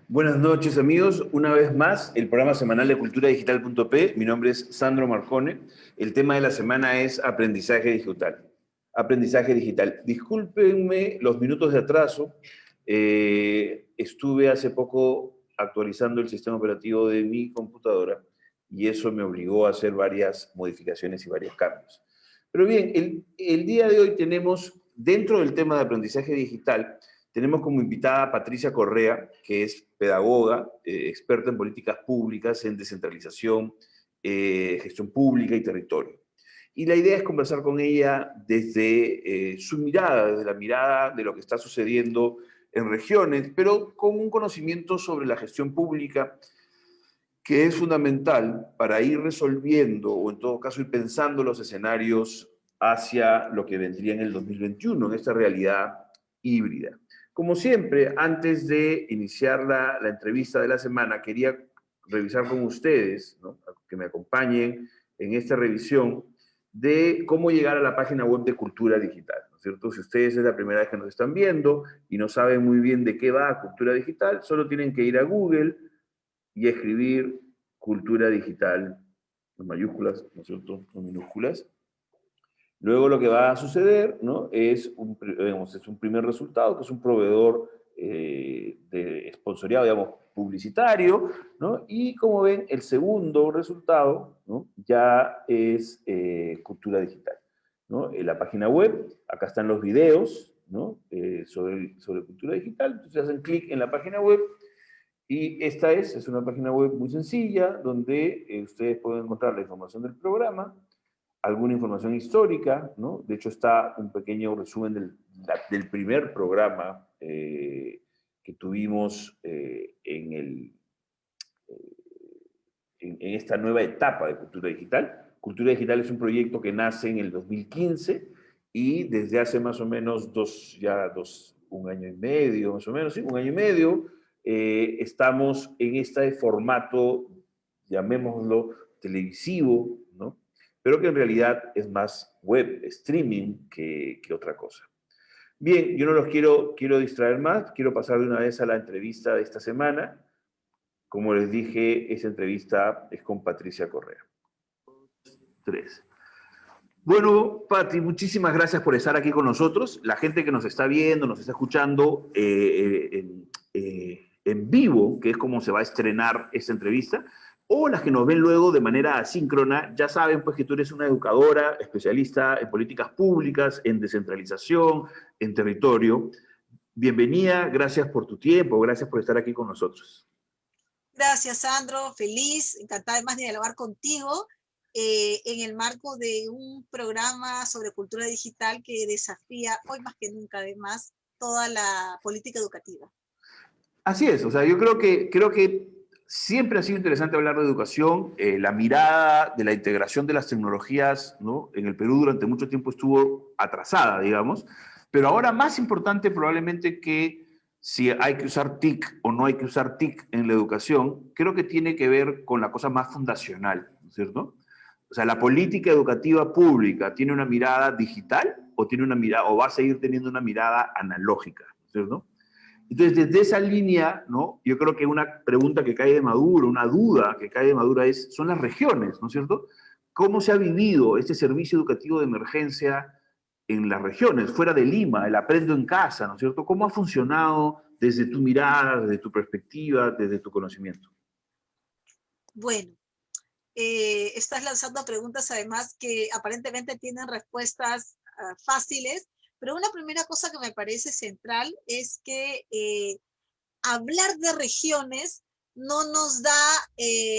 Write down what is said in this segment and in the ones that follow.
Buenas noches, amigos. Una vez más, el programa semanal de culturadigital.p. Mi nombre es Sandro Marcone. El tema de la semana es aprendizaje digital. Aprendizaje digital. Discúlpenme los minutos de atraso. Estuve hace poco actualizando el sistema operativo de mi computadora y eso me obligó a hacer varias modificaciones y varios cambios. Pero bien, el día de hoy tenemos, dentro del tema de aprendizaje digital, tenemos como invitada a Patricia Correa, que es pedagoga, experta en políticas públicas, en descentralización, gestión pública y territorio. Y la idea es conversar con ella desde su mirada, desde la mirada de lo que está sucediendo en regiones, pero con un conocimiento sobre la gestión pública que es fundamental para ir resolviendo, o en todo caso ir pensando los escenarios hacia lo que vendría en el 2021, en esta realidad híbrida. Como siempre, antes de iniciar la entrevista de la semana, quería revisar con ustedes, ¿no?, que me acompañen en esta revisión de cómo llegar a la página web de Cultura Digital, ¿no es cierto? Si ustedes es la primera vez que nos están viendo y no saben muy bien de qué va Cultura Digital, solo tienen que ir a Google y escribir Cultura Digital en mayúsculas, ¿no es cierto?, en minúsculas. Luego lo que va a suceder, ¿no?, es un primer resultado, que es un proveedor de sponsoriado, digamos, publicitario, ¿no? Y como ven, el segundo resultado, ¿no?, ya es Cultura Digital, ¿no? En la página web, acá están los videos, ¿no?, sobre Cultura Digital. Entonces hacen clic en la página web y esta es una página web muy sencilla donde ustedes pueden encontrar la información del programa, alguna información histórica, ¿no? De hecho está un pequeño resumen del primer programa que tuvimos en esta nueva etapa de Cultura Digital. Cultura Digital es un proyecto que nace en el 2015 y desde hace más o menos un año y medio, más o menos, sí, un año y medio, estamos en este formato, llamémoslo televisivo, ¿no?, pero que en realidad es más web, streaming, que otra cosa. Bien, yo no los quiero distraer más, quiero pasar de una vez a la entrevista de esta semana. Como les dije, esa entrevista es con Patricia Correa. 3. Bueno, Pati, muchísimas gracias por estar aquí con nosotros. La gente que nos está viendo, nos está escuchando en vivo, que es como se va a estrenar esta entrevista, o las que nos ven luego de manera asíncrona, ya saben pues que tú eres una educadora, especialista en políticas públicas, en descentralización, en territorio. Bienvenida, gracias por tu tiempo, gracias por estar aquí con nosotros. Gracias, Sandro. Feliz, encantada además de dialogar contigo en el marco de un programa sobre cultura digital que desafía hoy más que nunca, además, toda la política educativa. Así es, o sea, yo creo que siempre ha sido interesante hablar de educación. La mirada de la integración de las tecnologías, ¿no?, en el Perú durante mucho tiempo estuvo atrasada, digamos, pero ahora más importante probablemente que si hay que usar TIC o no hay que usar TIC en la educación, creo que tiene que ver con la cosa más fundacional, ¿no es cierto? O sea, la política educativa pública tiene una mirada digital o tiene una mirada, o va a seguir teniendo una mirada analógica, ¿no es cierto? Entonces, desde esa línea, ¿no?, yo creo que una pregunta que cae de Maduro, una duda que cae de Maduro son las regiones, ¿no es cierto? ¿Cómo se ha vivido este servicio educativo de emergencia en las regiones, fuera de Lima, el aprendo en casa, ¿no es cierto? ¿Cómo ha funcionado desde tu mirada, desde tu perspectiva, desde tu conocimiento? Bueno, estás lanzando preguntas además que aparentemente tienen respuestas fáciles, pero una primera cosa que me parece central es que hablar de regiones no nos da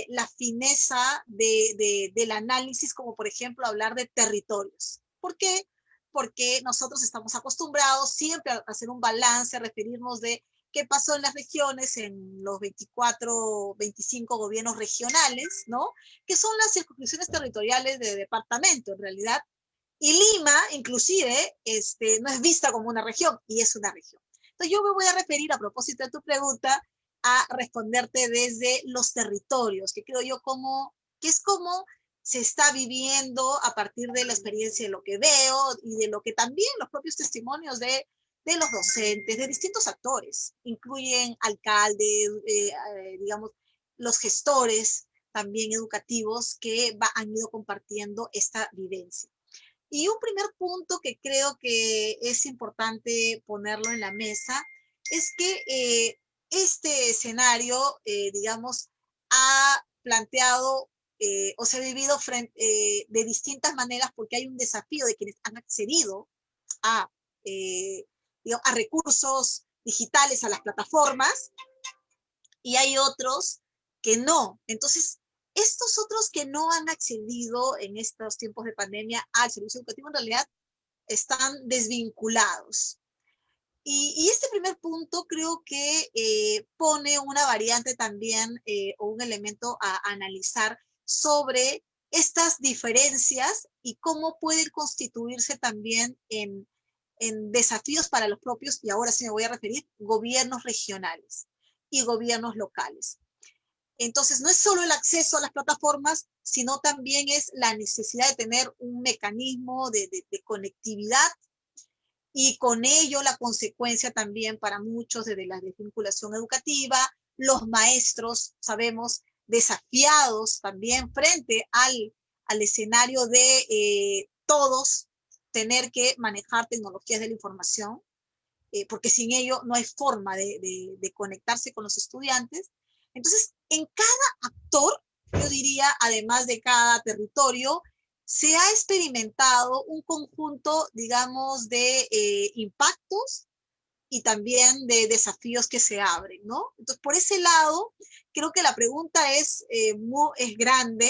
la fineza del análisis, como por ejemplo hablar de territorios. ¿Por qué? Porque nosotros estamos acostumbrados siempre a hacer un balance, a referirnos de qué pasó en las regiones, en los 24, 25 gobiernos regionales, ¿no? Que son las circunscripciones territoriales de departamento, en realidad. Y Lima, inclusive, no es vista como una región, y es una región. Entonces yo me voy a referir, a propósito de tu pregunta, a responderte desde los territorios, que creo yo que es como se está viviendo a partir de la experiencia de lo que veo y de lo que también los propios testimonios de de los docentes, de distintos actores. Incluyen alcaldes, digamos, los gestores también educativos que han ido compartiendo esta vivencia. Y un primer punto que creo que es importante ponerlo en la mesa es que este escenario, digamos, ha planteado o se ha vivido de distintas maneras porque hay un desafío de quienes han accedido a, digamos, a recursos digitales, a las plataformas, y hay otros que no. Entonces, estos otros que no han accedido en estos tiempos de pandemia al servicio educativo en realidad están desvinculados. Y este primer punto creo que pone una variante también o un elemento a analizar sobre estas diferencias y cómo pueden constituirse también en desafíos para los propios, y ahora sí me voy a referir, gobiernos regionales y gobiernos locales. Entonces, no es solo el acceso a las plataformas, sino también es la necesidad de tener un mecanismo de conectividad y con ello la consecuencia también para muchos de la desvinculación educativa, los maestros, sabemos, desafiados también frente al escenario de todos tener que manejar tecnologías de la información, porque sin ello no hay forma de conectarse con los estudiantes. Entonces, en cada actor, yo diría, además de cada territorio, se ha experimentado un conjunto, digamos, de impactos y también de desafíos que se abren, ¿no? Entonces, por ese lado, creo que la pregunta es grande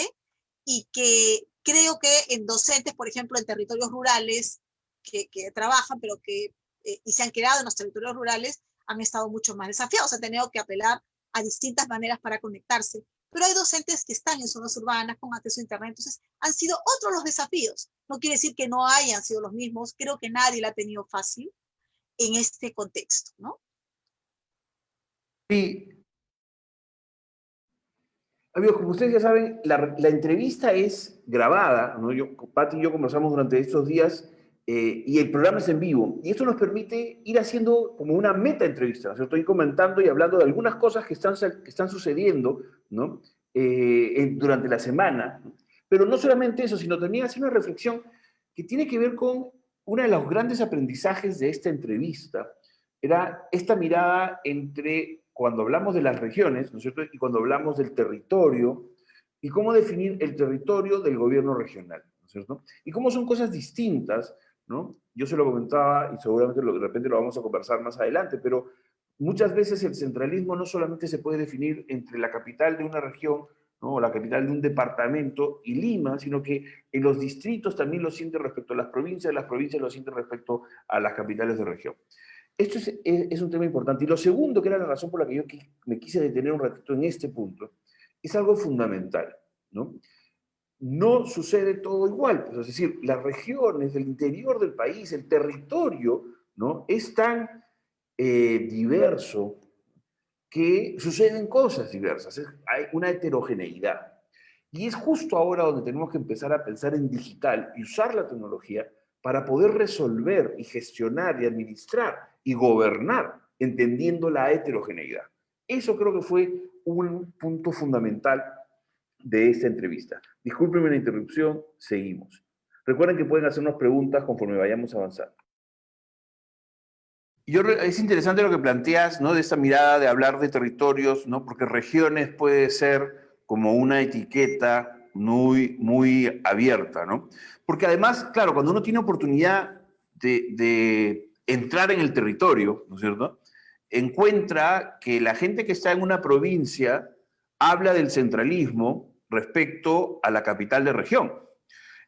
y que creo que en docentes, por ejemplo, en territorios rurales que trabajan, pero que y se han quedado en los territorios rurales, han estado mucho más desafiados, han tenido que apelar a distintas maneras para conectarse. Pero hay docentes que están en zonas urbanas con acceso a Internet, entonces han sido otros los desafíos. No quiere decir que no hayan sido los mismos, creo que nadie la ha tenido fácil en este contexto, ¿no? Sí, amigos, como ustedes ya saben, la entrevista es grabada, ¿no? Pati y yo conversamos durante estos días y el programa es en vivo. Y esto nos permite ir haciendo como una meta entrevista, ¿no? Yo estoy comentando y hablando de algunas cosas que están sucediendo, ¿no? Durante la semana. ¿No? Pero no solamente eso, sino también hacer una reflexión que tiene que ver con uno de los grandes aprendizajes de esta entrevista, era esta mirada entre cuando hablamos de las regiones, ¿no es cierto? Y cuando hablamos del territorio, y cómo definir el territorio del gobierno regional, ¿no es cierto? Y cómo son cosas distintas, ¿no? Yo se lo comentaba y seguramente de repente lo vamos a conversar más adelante, pero muchas veces el centralismo no solamente se puede definir entre la capital de una región, ¿no? O la capital de un departamento y Lima, sino que en los distritos también lo sienten respecto a las provincias lo sienten respecto a las capitales de región. Esto es un tema importante. Y lo segundo, que era la razón por la que yo me quise detener un ratito en este punto, es algo fundamental, ¿no? No sucede todo igual. Pues, es decir, las regiones del interior del país, el territorio, ¿no? Es tan diverso que suceden cosas diversas. Hay una heterogeneidad. Y es justo ahora donde tenemos que empezar a pensar en digital y usar la tecnología para poder resolver y gestionar y administrar y gobernar, entendiendo la heterogeneidad. Eso creo que fue un punto fundamental de esta entrevista. Discúlpenme la interrupción, seguimos. Recuerden que pueden hacernos preguntas conforme vayamos avanzando. Es interesante lo que planteas, ¿no? De esta mirada de hablar de territorios, ¿no? Porque regiones puede ser como una etiqueta muy abierta, ¿no? Porque además, claro, cuando uno tiene oportunidad de entrar en el territorio, ¿no es cierto? Encuentra que la gente que está en una provincia habla del centralismo respecto a la capital de región.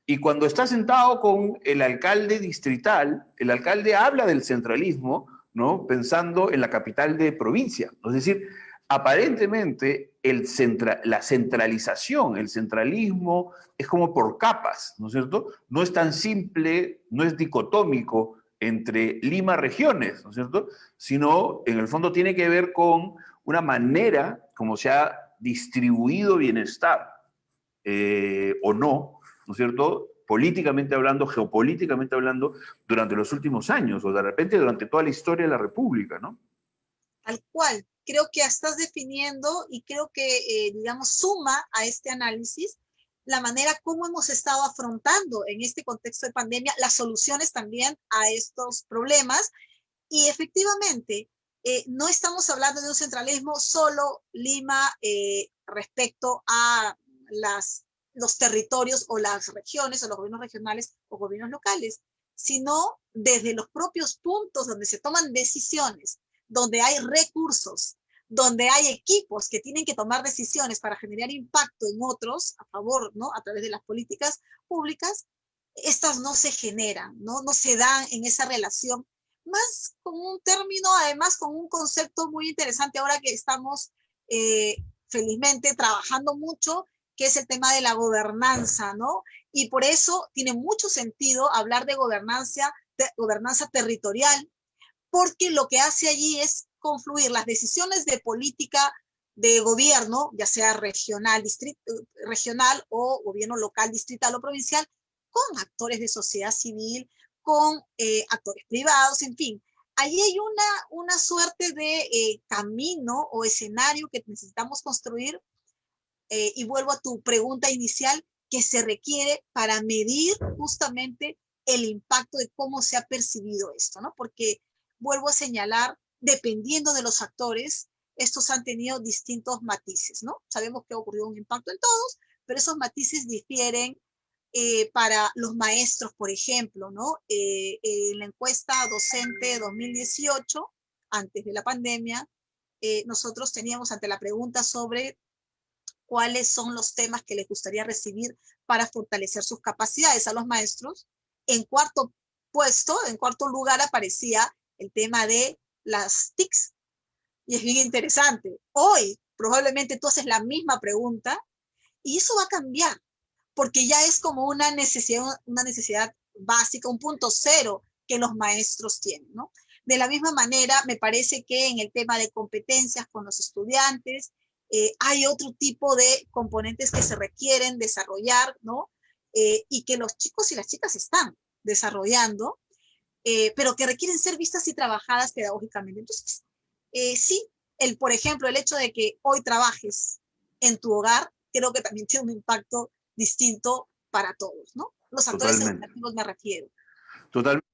Y cuando está sentado con el alcalde distrital, el alcalde habla del centralismo, ¿no? Pensando en la capital de provincia. Es decir, aparentemente la centralización, el centralismo es como por capas, ¿no es cierto? No es tan simple, no es dicotómico entre Lima regiones, ¿no es cierto? Sino en el fondo tiene que ver con una manera como se ha distribuido bienestar o no, ¿no es cierto?, políticamente hablando, geopolíticamente hablando, durante los últimos años, o de repente durante toda la historia de la República, ¿no? Tal cual. Creo que estás definiendo y creo que, digamos, suma a este análisis la manera como hemos estado afrontando en este contexto de pandemia las soluciones también a estos problemas. Y efectivamente, no estamos hablando de un centralismo solo Lima respecto a los territorios o las regiones o los gobiernos regionales o gobiernos locales, sino desde los propios puntos donde se toman decisiones, donde hay recursos, donde hay equipos que tienen que tomar decisiones para generar impacto en otros a favor, ¿no? A través de las políticas públicas, estas no se generan, ¿no? No se dan en esa relación, más con un término, además con un concepto muy interesante ahora que estamos felizmente trabajando mucho, que es el tema de la gobernanza, ¿no? Y por eso tiene mucho sentido hablar de gobernanza territorial, porque lo que hace allí es confluir las decisiones de política de gobierno, ya sea regional o gobierno local, distrital o provincial, con actores de sociedad civil, con actores privados, en fin. Allí hay una suerte de camino o escenario que necesitamos construir, y vuelvo a tu pregunta inicial, que se requiere para medir justamente el impacto de cómo se ha percibido esto, ¿no? Porque vuelvo a señalar, dependiendo de los actores, estos han tenido distintos matices, ¿no? Sabemos que ha ocurrido un impacto en todos, pero esos matices difieren para los maestros, por ejemplo, ¿no? En la encuesta docente 2018, antes de la pandemia, nosotros teníamos ante la pregunta sobre cuáles son los temas que les gustaría recibir para fortalecer sus capacidades a los maestros. En cuarto puesto, en cuarto lugar aparecía el tema de las TICs. Y es bien interesante. Hoy probablemente tú haces la misma pregunta y eso va a cambiar, porque ya es como una necesidad básica, un punto cero que los maestros tienen, ¿no? De la misma manera, me parece que en el tema de competencias con los estudiantes, hay otro tipo de componentes que se requieren desarrollar, ¿no? Y que los chicos y las chicas están desarrollando, pero que requieren ser vistas y trabajadas pedagógicamente. Entonces, sí, por ejemplo, el hecho de que hoy trabajes en tu hogar, creo que también tiene un impacto distinto para todos, ¿no? Los actores Totalmente. educativos me refiero. Totalmente.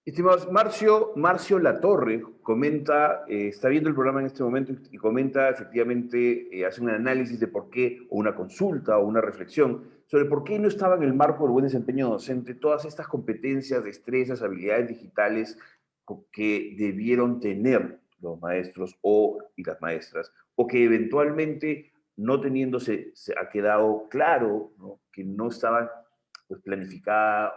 Estimados, Marcio Latorre comenta, está viendo el programa en este momento y comenta efectivamente, hace un análisis de por qué, o una consulta, o una reflexión sobre por qué no estaba en el marco del buen desempeño docente todas estas competencias, destrezas, habilidades digitales que debieron tener los maestros y las maestras, o que eventualmente no teniéndose, se ha quedado claro, ¿no?, que no estaban pues, planificadas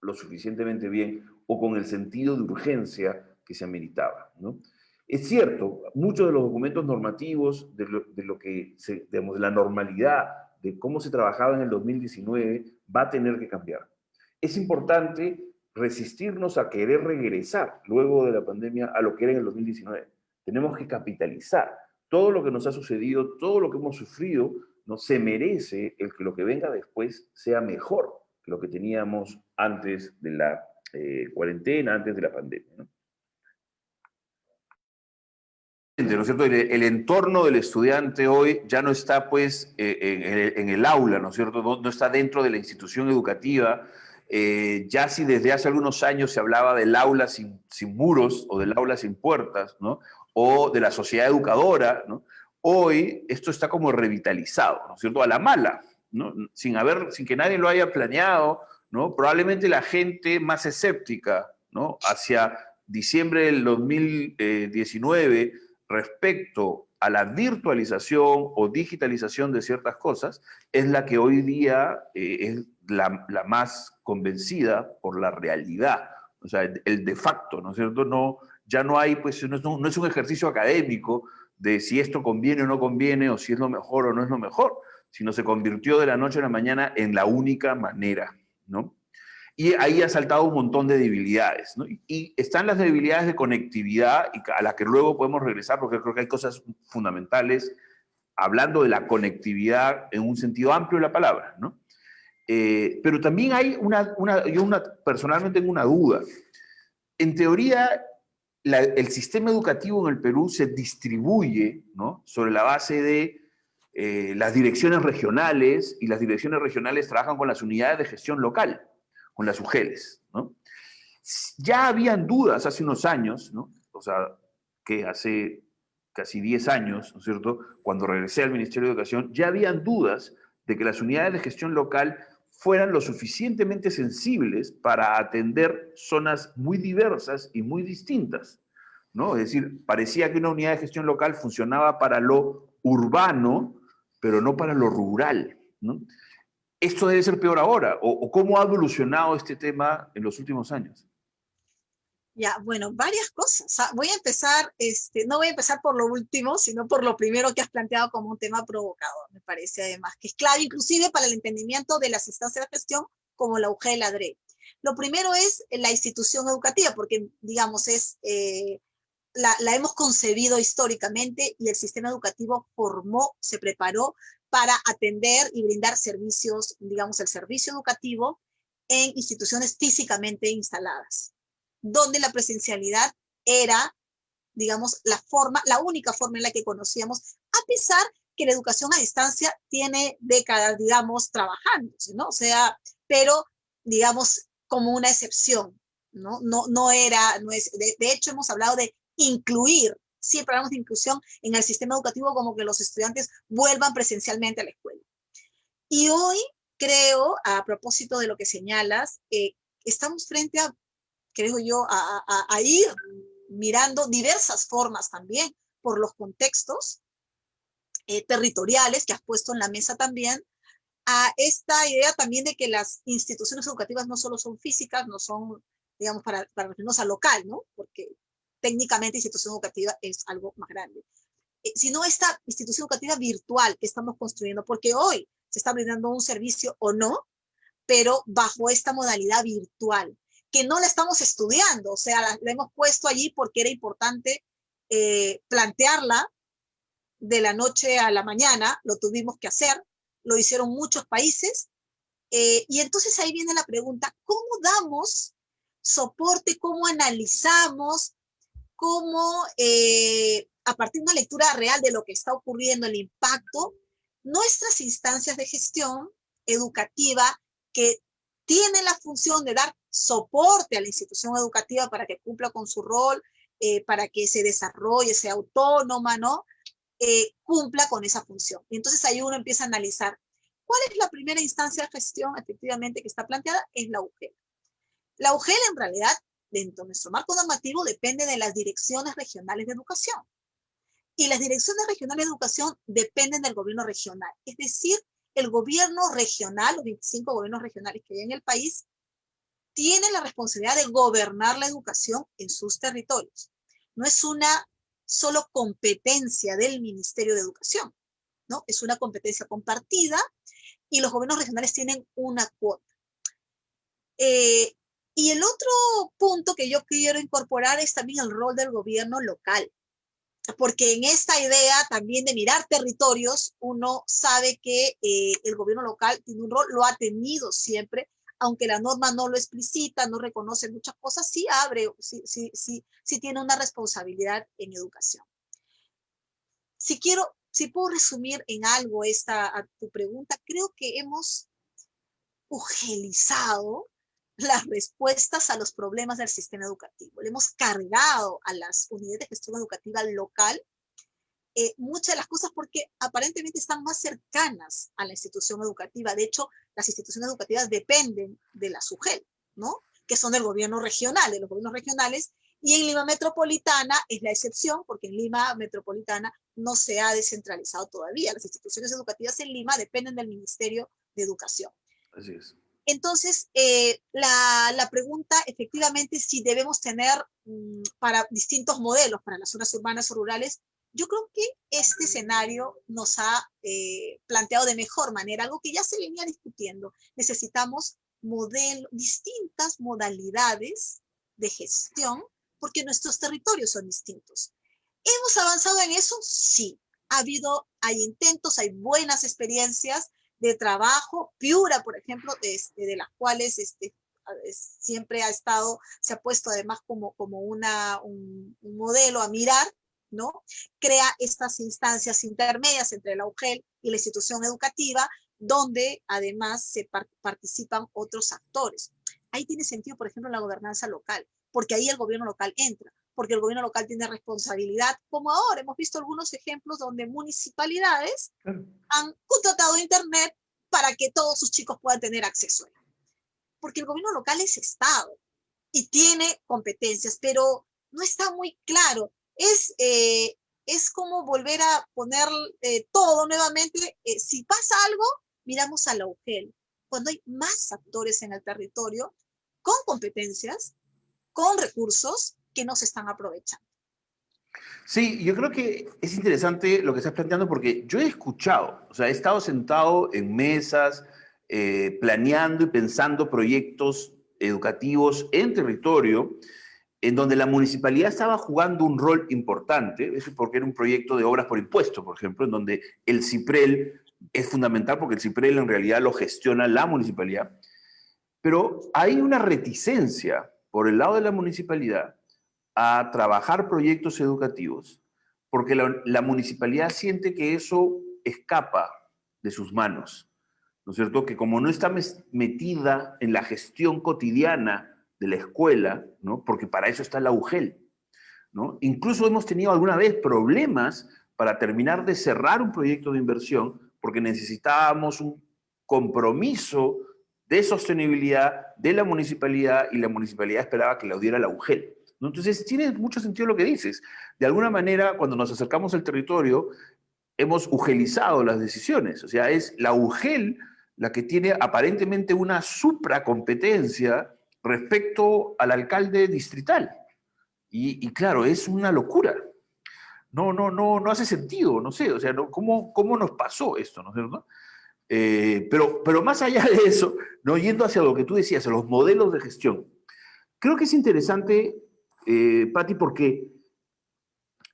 lo suficientemente bien o con el sentido de urgencia que se ameritaba, ¿no? Es cierto, muchos de los documentos normativos de lo que, digamos, de la normalidad, de cómo se trabajaba en el 2019, va a tener que cambiar. Es importante resistirnos a querer regresar luego de la pandemia a lo que era en el 2019. Tenemos que capitalizar todo lo que nos ha sucedido, todo lo que hemos sufrido, ¿no? Se merece el que lo que venga después sea mejor que lo que teníamos antes de la cuarentena, antes de la pandemia, ¿no? ¿No es cierto? El entorno del estudiante hoy ya no está pues en el aula, ¿no es cierto? No está dentro de la institución educativa. Ya si desde hace algunos años se hablaba del aula sin muros o del aula sin puertas, ¿no? O de la sociedad educadora, ¿no? Hoy esto está como revitalizado, ¿no es cierto? A la mala, ¿no? Sin que nadie lo haya planeado, ¿no? Probablemente la gente más escéptica, ¿no?, hacia diciembre del 2019 respecto a la virtualización o digitalización de ciertas cosas, es la que hoy día es la más convencida por la realidad, o sea, el de facto, ¿no es cierto? No, ya no hay, pues, no es un ejercicio académico de si esto conviene o no conviene, o si es lo mejor o no es lo mejor, sino se convirtió de la noche a la mañana en la única manera, ¿no? Y ahí ha saltado un montón de debilidades, ¿no? Y están las debilidades de conectividad, y a las que luego podemos regresar, porque creo que hay cosas fundamentales, hablando de la conectividad en un sentido amplio de la palabra, ¿no? Pero también hay personalmente tengo una duda. En teoría, el sistema educativo en el Perú se distribuye, ¿no?, sobre la base de las direcciones regionales, y las direcciones regionales trabajan con las unidades de gestión local, con las UGELES, ¿no? Ya habían dudas hace unos años, ¿no? O sea, que hace casi 10 años, ¿no es cierto?, cuando regresé al Ministerio de Educación, ya habían dudas de que las unidades de gestión local fueran lo suficientemente sensibles para atender zonas muy diversas y muy distintas, ¿no? Es decir, parecía que una unidad de gestión local funcionaba para lo urbano, pero no para lo rural, ¿no? ¿Esto debe ser peor ahora? ¿O cómo ha evolucionado este tema en los últimos años? Ya, bueno, varias cosas. Voy a empezar, no voy a empezar por lo último, sino por lo primero que has planteado como un tema provocador. Me parece además que es clave inclusive para el entendimiento de las instancias de gestión como la UGEL, la DRE. Lo primero es la institución educativa, porque digamos la hemos concebido históricamente y el sistema educativo se preparó para atender y brindar servicios, digamos, el servicio educativo en instituciones físicamente instaladas, donde la presencialidad era, digamos, la única forma en la que conocíamos, a pesar que la educación a distancia tiene décadas, digamos, trabajándose, ¿no? O sea, pero, digamos, como una excepción, ¿no? De hecho, hemos hablado de incluir, siempre hablamos de inclusión en el sistema educativo, como que los estudiantes vuelvan presencialmente a la escuela. Y hoy creo, a propósito de lo que señalas, estamos frente a, creo yo, a ir mirando diversas formas también por los contextos territoriales que has puesto en la mesa también, a esta idea también de que las instituciones educativas no solo son físicas, no son, digamos, para referirnos a local, ¿no? Porque técnicamente institución educativa es algo más grande, sino esta institución educativa virtual que estamos construyendo, porque hoy se está brindando un servicio o no, pero bajo esta modalidad virtual, que no la estamos estudiando, o sea, la hemos puesto allí porque era importante plantearla de la noche a la mañana, lo tuvimos que hacer, lo hicieron muchos países, y entonces ahí viene la pregunta, ¿cómo damos soporte, cómo analizamos, cómo a partir de una lectura real de lo que está ocurriendo, el impacto, nuestras instancias de gestión educativa que tienen la función de dar soporte a la institución educativa para que cumpla con su rol, para que se desarrolle, sea autónoma, ¿no? Cumpla con esa función. Y entonces ahí uno empieza a analizar cuál es la primera instancia de gestión efectivamente que está planteada, es la UGEL. La UGEL en realidad, dentro de nuestro marco normativo, depende de las direcciones regionales de educación. Y las direcciones regionales de educación dependen del gobierno regional. Es decir, el gobierno regional, los 25 gobiernos regionales que hay en el país, tienen la responsabilidad de gobernar la educación en sus territorios. No es una solo competencia del Ministerio de Educación, ¿no? Es una competencia compartida y los gobiernos regionales tienen una cuota. Y el otro punto que yo quiero incorporar es también el rol del gobierno local, porque en esta idea también de mirar territorios, uno sabe que el gobierno local tiene un rol, lo ha tenido siempre, aunque la norma no lo explicita, no reconoce muchas cosas, sí abre, sí tiene una responsabilidad en educación. Si puedo resumir en algo a tu pregunta, creo que hemos ugelizado las respuestas a los problemas del sistema educativo. Le hemos cargado a las unidades de gestión educativa local muchas de las cosas porque aparentemente están más cercanas a la institución educativa. De hecho, las instituciones educativas dependen de la SUGEL, ¿no? Que son del gobierno regional, de los gobiernos regionales, y en Lima Metropolitana es la excepción, porque en Lima Metropolitana no se ha descentralizado todavía. Las instituciones educativas en Lima dependen del Ministerio de Educación. Así es. Entonces, la pregunta efectivamente si debemos tener para distintos modelos, para las zonas urbanas o rurales, yo creo que este escenario nos ha planteado de mejor manera algo que ya se venía discutiendo. Necesitamos distintas modalidades de gestión porque nuestros territorios son distintos. ¿Hemos avanzado en eso? Sí. Hay intentos, hay buenas experiencias, de trabajo. Piura, por ejemplo, de las cuales siempre se ha puesto además como un modelo a mirar, ¿no? Crea estas instancias intermedias entre la UGEL y la institución educativa, donde además participan otros actores. Ahí tiene sentido, por ejemplo, la gobernanza local, porque ahí el gobierno local entra, porque el gobierno local tiene responsabilidad, como ahora hemos visto algunos ejemplos donde municipalidades han contratado internet para que todos sus chicos puedan tener acceso a él. Porque el gobierno local es Estado y tiene competencias, pero no está muy claro. Es como volver a poner todo nuevamente. Si pasa algo, miramos a la UGEL. Cuando hay más actores en el territorio, con competencias, con recursos que no se están aprovechando. Sí, yo creo que es interesante lo que estás planteando porque yo he escuchado, o sea, he estado sentado en mesas, planeando y pensando proyectos educativos en territorio, en donde la municipalidad estaba jugando un rol importante, eso porque era un proyecto de obras por impuesto, por ejemplo, en donde el CIPREL es fundamental porque el CIPREL en realidad lo gestiona la municipalidad, pero hay una reticencia por el lado de la municipalidad a trabajar proyectos educativos, porque la municipalidad siente que eso escapa de sus manos, ¿no es cierto? Que como no está metida en la gestión cotidiana de la escuela, ¿no? Porque para eso está la UGEL, ¿no? Incluso hemos tenido alguna vez problemas para terminar de cerrar un proyecto de inversión porque necesitábamos un compromiso de sostenibilidad de la municipalidad y la municipalidad esperaba que lo diera la UGEL. ¿No? Entonces, tiene mucho sentido lo que dices. De alguna manera, cuando nos acercamos al territorio, hemos ugelizado las decisiones. O sea, es la UGEL la que tiene aparentemente una supracompetencia respecto al alcalde distrital. Y claro, es una locura. No hace sentido, no sé, o sea, ¿cómo nos pasó esto, no es cierto? Pero más allá de eso, ¿no? Yendo hacia lo que tú decías, a los modelos de gestión, creo que es interesante, Patti, porque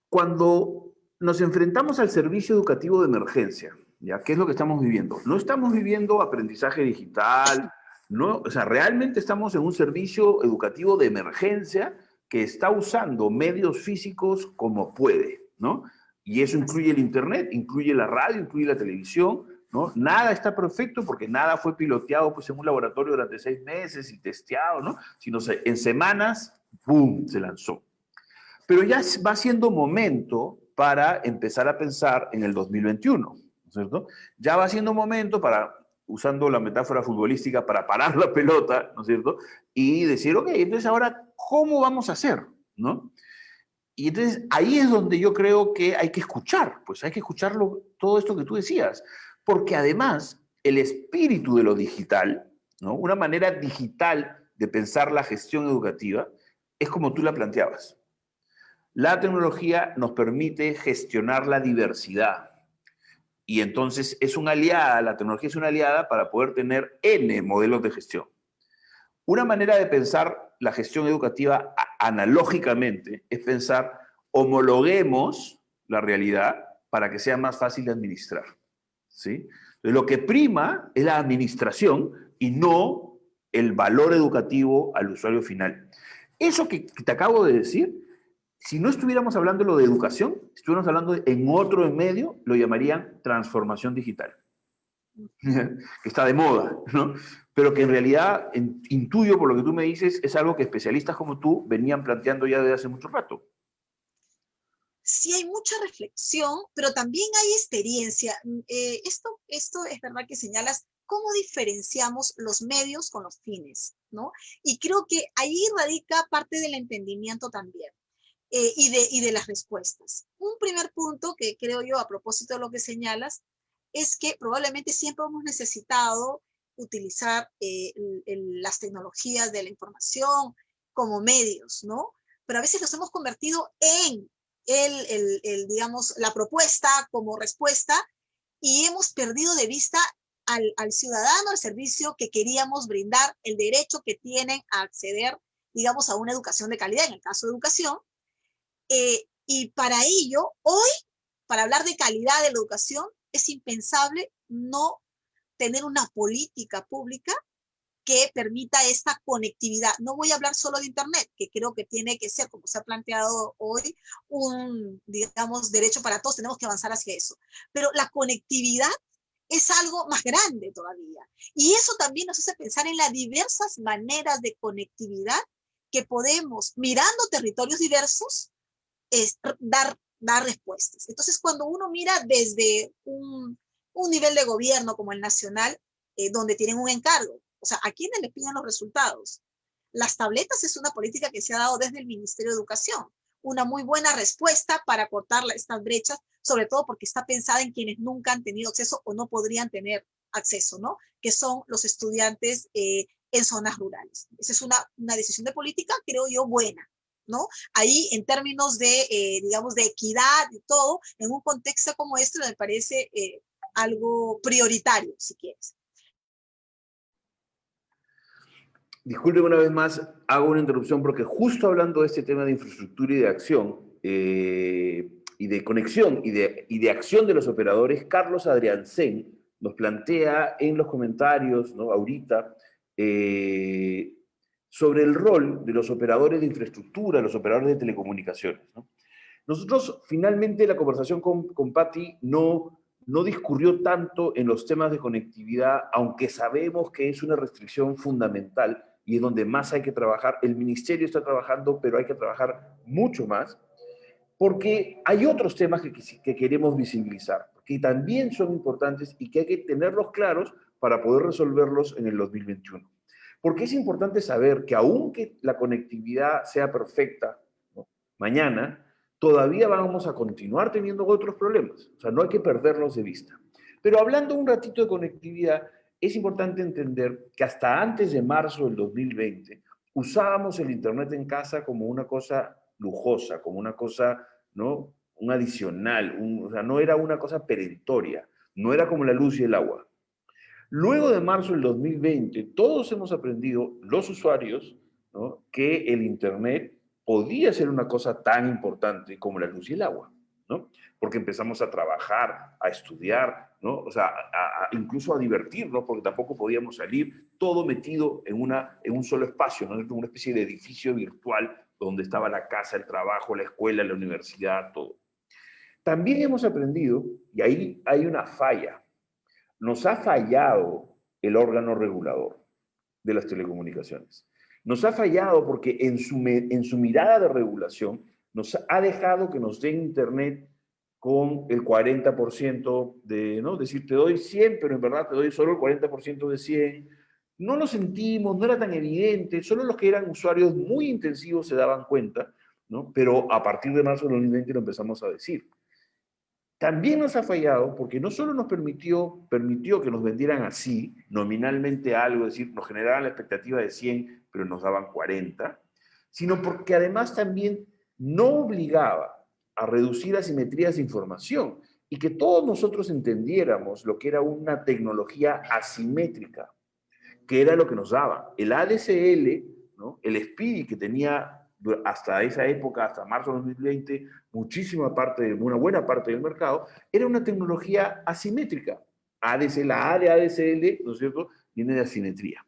cuando nos enfrentamos al servicio educativo de emergencia, ¿ya? ¿Qué es lo que estamos viviendo? No estamos viviendo aprendizaje digital, no, o sea, realmente estamos en un servicio educativo de emergencia que está usando medios físicos como puede, ¿no? Y eso incluye el internet, incluye la radio, incluye la televisión, ¿no? Nada está perfecto porque nada fue piloteado pues, en un laboratorio durante 6 meses y testeado, ¿no? Sino en semanas, ¡boom!, se lanzó. Pero ya va siendo momento para empezar a pensar en el 2021, ¿no es cierto? Ya va siendo momento para, usando la metáfora futbolística, para parar la pelota, ¿no es cierto? Y decir, ok, entonces ahora, ¿cómo vamos a hacer? ¿No? Y entonces ahí es donde yo creo que hay que escuchar, pues hay que escucharlo, todo esto que tú decías, porque además el espíritu de lo digital, ¿no? Una manera digital de pensar la gestión educativa, es como tú la planteabas. La tecnología nos permite gestionar la diversidad y entonces es una aliada, la tecnología es una aliada para poder tener N modelos de gestión. Una manera de pensar la gestión educativa analógicamente es pensar, homologuemos la realidad para que sea más fácil de administrar. ¿Sí? Lo que prima es la administración y no el valor educativo al usuario final. Eso que te acabo de decir, si no estuviéramos hablando de educación, si estuviéramos hablando en otro medio, lo llamarían transformación digital. Que está de moda, ¿no? Pero que en realidad, intuyo por lo que tú me dices, es algo que especialistas como tú venían planteando ya desde hace mucho rato. Sí hay mucha reflexión, pero también hay experiencia. Esto es verdad que señalas cómo diferenciamos los medios con los fines, ¿no? Y creo que ahí radica parte del entendimiento también. Y de las respuestas. Un primer punto que creo yo a propósito de lo que señalas es que probablemente siempre hemos necesitado utilizar las tecnologías de la información como medios, ¿no? Pero a veces los hemos convertido en digamos, la propuesta como respuesta y hemos perdido de vista al ciudadano, al servicio que queríamos brindar, el derecho que tienen a acceder, digamos, a una educación de calidad, en el caso de educación. Y para ello, hoy, para hablar de calidad de la educación, es impensable no tener una política pública que permita esta conectividad. No voy a hablar solo de Internet, que creo que tiene que ser, como se ha planteado hoy, un, digamos, derecho para todos, tenemos que avanzar hacia eso. Pero la conectividad es algo más grande todavía. Y eso también nos hace pensar en las diversas maneras de conectividad que podemos, mirando territorios diversos, dar respuestas. Entonces, cuando uno mira desde un nivel de gobierno como el nacional, donde tienen un encargo, o sea, ¿a quiénes les piden los resultados? Las tabletas es una política que se ha dado desde el Ministerio de Educación, una muy buena respuesta para cortar estas brechas, sobre todo porque está pensada en quienes nunca han tenido acceso o no podrían tener acceso, ¿no? Que son los estudiantes en zonas rurales. Esa es una decisión de política, creo yo, buena, ¿no? Ahí, en términos de, digamos, de equidad y todo, en un contexto como este, me parece algo prioritario, si quieres. Disculpen una vez más, hago una interrupción porque justo hablando de este tema de infraestructura y de acción, y de conexión y de acción de los operadores, Carlos Adriancén nos plantea en los comentarios, ¿no? Ahorita, sobre el rol de los operadores de infraestructura, los operadores de telecomunicaciones, ¿no? Nosotros, finalmente, la conversación con Patti no discurrió tanto en los temas de conectividad, aunque sabemos que es una restricción fundamental y es donde más hay que trabajar. El ministerio está trabajando, pero hay que trabajar mucho más, porque hay otros temas que queremos visibilizar, que también son importantes y que hay que tenerlos claros para poder resolverlos en el 2021. Porque es importante saber que aunque la conectividad sea perfecta, ¿no? Mañana, todavía vamos a continuar teniendo otros problemas. O sea, no hay que perderlos de vista. Pero hablando un ratito de conectividad, es importante entender que hasta antes de marzo del 2020 usábamos el Internet en casa como una cosa lujosa, como una cosa, ¿no? Un adicional, o sea, no era una cosa perentoria, no era como la luz y el agua. Luego de marzo del 2020, todos hemos aprendido, los usuarios, ¿no? Que el Internet podía ser una cosa tan importante como la luz y el agua, ¿no? Porque empezamos a trabajar, a estudiar, ¿no? O sea, incluso a divertirnos, porque tampoco podíamos salir, todo metido en un solo espacio, ¿no? Una especie de edificio virtual donde estaba la casa, el trabajo, la escuela, la universidad, todo. También hemos aprendido, y ahí hay una falla, nos ha fallado el órgano regulador de las telecomunicaciones. Nos ha fallado porque en su mirada de regulación nos ha dejado que nos den Internet con el 40% de, ¿no? Decir, te doy 100, pero en verdad te doy solo el 40% de 100. No lo sentimos, no era tan evidente, solo los que eran usuarios muy intensivos se daban cuenta, ¿no? Pero a partir de marzo de 2020 lo empezamos a decir. También nos ha fallado porque no solo nos permitió que nos vendieran así, nominalmente algo, es decir, nos generaban la expectativa de 100, pero nos daban 40, sino porque además también no obligaba a reducir asimetrías de información y que todos nosotros entendiéramos lo que era una tecnología asimétrica, que era lo que nos daba. El ADSL, ¿no? El SPIDI que tenía hasta esa época, hasta marzo de 2020, una buena parte del mercado, era una tecnología asimétrica. ADSL, la A de ADSL, ¿no es cierto?, viene de asimetría.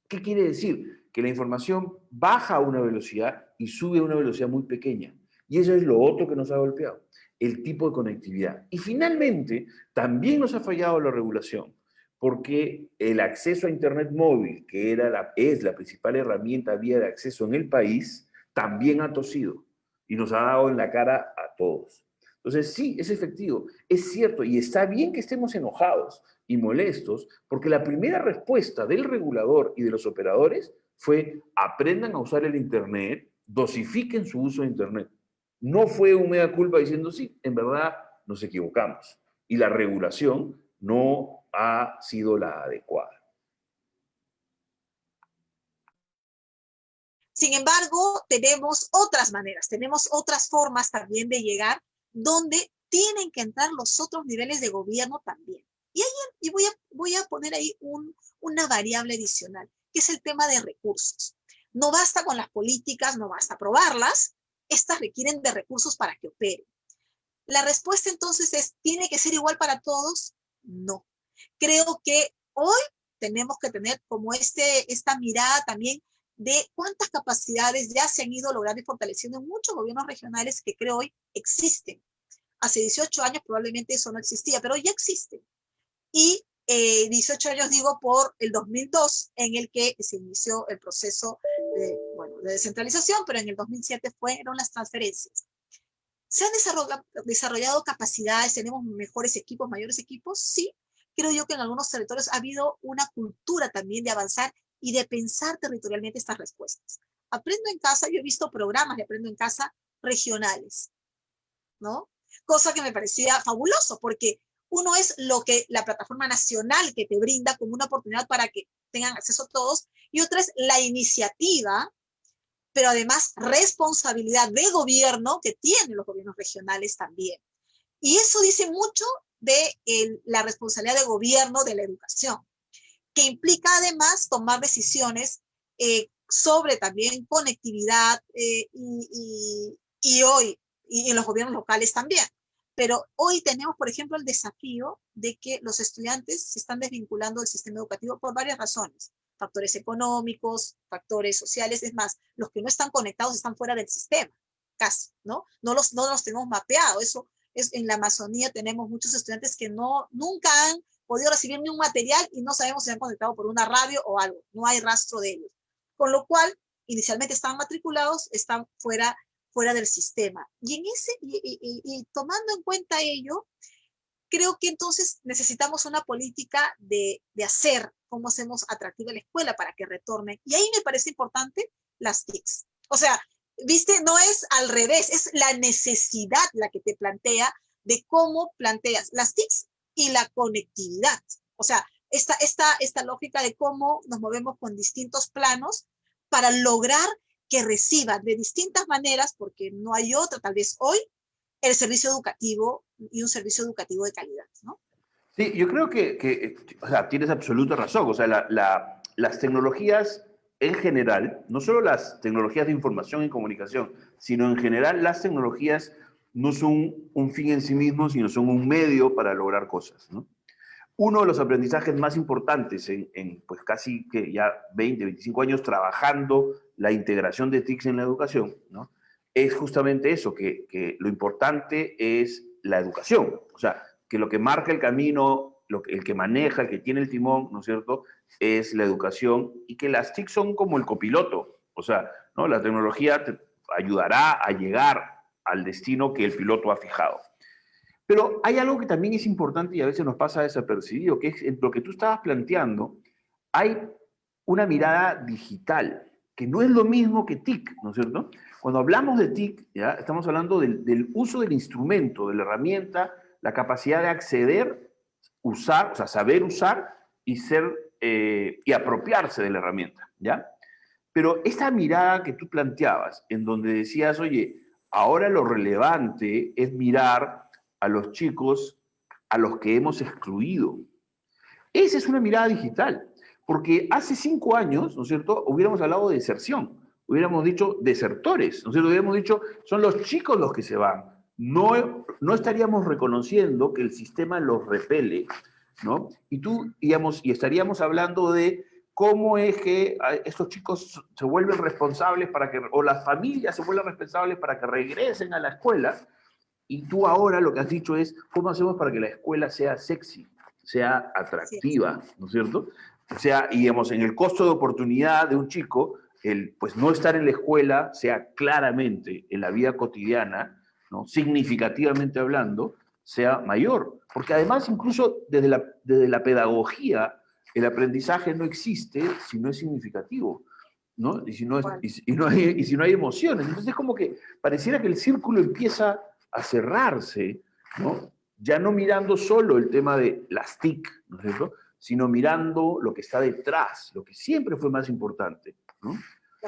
¿Qué quiere decir? Que la información baja a una velocidad y sube a una velocidad muy pequeña. Y eso es lo otro que nos ha golpeado, el tipo de conectividad. Y finalmente, también nos ha fallado la regulación, porque el acceso a Internet móvil, que es la principal herramienta vía de acceso en el país, también ha tosido y nos ha dado en la cara a todos. Entonces, sí, es efectivo, es cierto, y está bien que estemos enojados y molestos, porque la primera respuesta del regulador y de los operadores fue: aprendan a usar el Internet, dosifiquen su uso de Internet. No fue un mea culpa diciendo, sí, en verdad nos equivocamos. Y la regulación no ha sido la adecuada. Sin embargo, tenemos otras maneras, tenemos otras formas también de llegar donde tienen que entrar los otros niveles de gobierno también. Y voy a poner ahí una variable adicional, que es el tema de recursos. No basta con las políticas, no basta aprobarlas, estas requieren de recursos para que operen. La respuesta entonces es, ¿tiene que ser igual para todos? No. Creo que hoy tenemos que tener como esta mirada también de cuántas capacidades ya se han ido logrando y fortaleciendo en muchos gobiernos regionales que creo hoy existen. Hace 18 años probablemente eso no existía, pero ya existe. Y 18 años digo por el 2002, en el que se inició el proceso de descentralización, pero en el 2007 fueron las transferencias. ¿Se han desarrollado capacidades? ¿Tenemos mejores equipos, mayores equipos? Sí. Creo yo que en algunos territorios ha habido una cultura también de avanzar y de pensar territorialmente estas respuestas. Aprendo en casa, yo he visto programas de Aprendo en Casa regionales, ¿no? Cosa que me parecía fabuloso, porque uno es lo que la plataforma nacional que te brinda como una oportunidad para que tengan acceso todos, y otra es la iniciativa, pero además responsabilidad de gobierno que tienen los gobiernos regionales también. Y eso dice mucho de la responsabilidad de gobierno de la educación, que implica además tomar decisiones sobre también conectividad y hoy, y en los gobiernos locales también. Pero hoy tenemos, por ejemplo, el desafío de que los estudiantes se están desvinculando del sistema educativo por varias razones. Factores económicos, factores sociales, es más, los que no están conectados están fuera del sistema, casi, ¿no? No los tenemos mapeado. Eso es, en la Amazonía tenemos muchos estudiantes que nunca han podido recibir ni un material y no sabemos si han conectado por una radio o algo. No hay rastro de ellos. Con lo cual, inicialmente estaban matriculados, están fuera del sistema. Y tomando en cuenta ello, creo que entonces necesitamos una política de hacer cómo hacemos atractiva la escuela para que retornen. Y ahí me parece importante las TICs. O sea, viste, no es al revés, es la necesidad la que te plantea de cómo planteas las TICs y la conectividad. O sea, esta lógica de cómo nos movemos con distintos planos para lograr que reciban de distintas maneras, porque no hay otra, tal vez hoy, el servicio educativo y un servicio educativo de calidad, ¿no? Sí, yo creo que o sea, tienes absoluta razón. O sea, las tecnologías en general, no solo las tecnologías de información y comunicación, sino en general las tecnologías no son un fin en sí mismo, sino son un medio para lograr cosas, ¿no? Uno de los aprendizajes más importantes en pues casi que ya 20, 25 años trabajando la integración de TICs en la educación, ¿no? Es justamente eso, que lo importante es la educación. O sea, que lo que marca el camino, el que maneja, el que tiene el timón, ¿no es cierto?, es la educación, y que las TIC son como el copiloto. O sea, ¿no?, la tecnología te ayudará a llegar al destino que el piloto ha fijado. Pero hay algo que también es importante y a veces nos pasa desapercibido, que es en lo que tú estabas planteando, hay una mirada digital, que no es lo mismo que TIC, ¿no es cierto? Cuando hablamos de TIC, ¿ya?, estamos hablando del uso del instrumento, de la herramienta, la capacidad de acceder, usar, o sea, saber usar y y apropiarse de la herramienta, ¿ya? Pero esta mirada que tú planteabas, en donde decías, oye, ahora lo relevante es mirar a los chicos a los que hemos excluido. Esa es una mirada digital, porque hace 5 años, ¿no es cierto?, hubiéramos hablado de deserción, hubiéramos dicho desertores, ¿no es cierto?, hubiéramos dicho, son los chicos los que se van. No estaríamos reconociendo que el sistema los repele, ¿no? Y estaríamos hablando de cómo es que estos chicos se vuelven responsables o las familias se vuelven responsables para que regresen a la escuela. Y tú ahora lo que has dicho es, ¿cómo hacemos para que la escuela sea sexy, sea atractiva, ¿no es cierto? O sea, y digamos, en el costo de oportunidad de un chico, pues no estar en la escuela sea claramente en la vida cotidiana, ¿no?, significativamente hablando, sea mayor. Porque además, incluso desde la pedagogía, el aprendizaje no existe si no es significativo, ¿no? Y si no, y si no hay emociones. Entonces es como que pareciera que el círculo empieza a cerrarse, ¿no?, ya no mirando solo el tema de las TIC, ¿no es cierto?, sino mirando lo que está detrás, lo que siempre fue más importante, ¿no?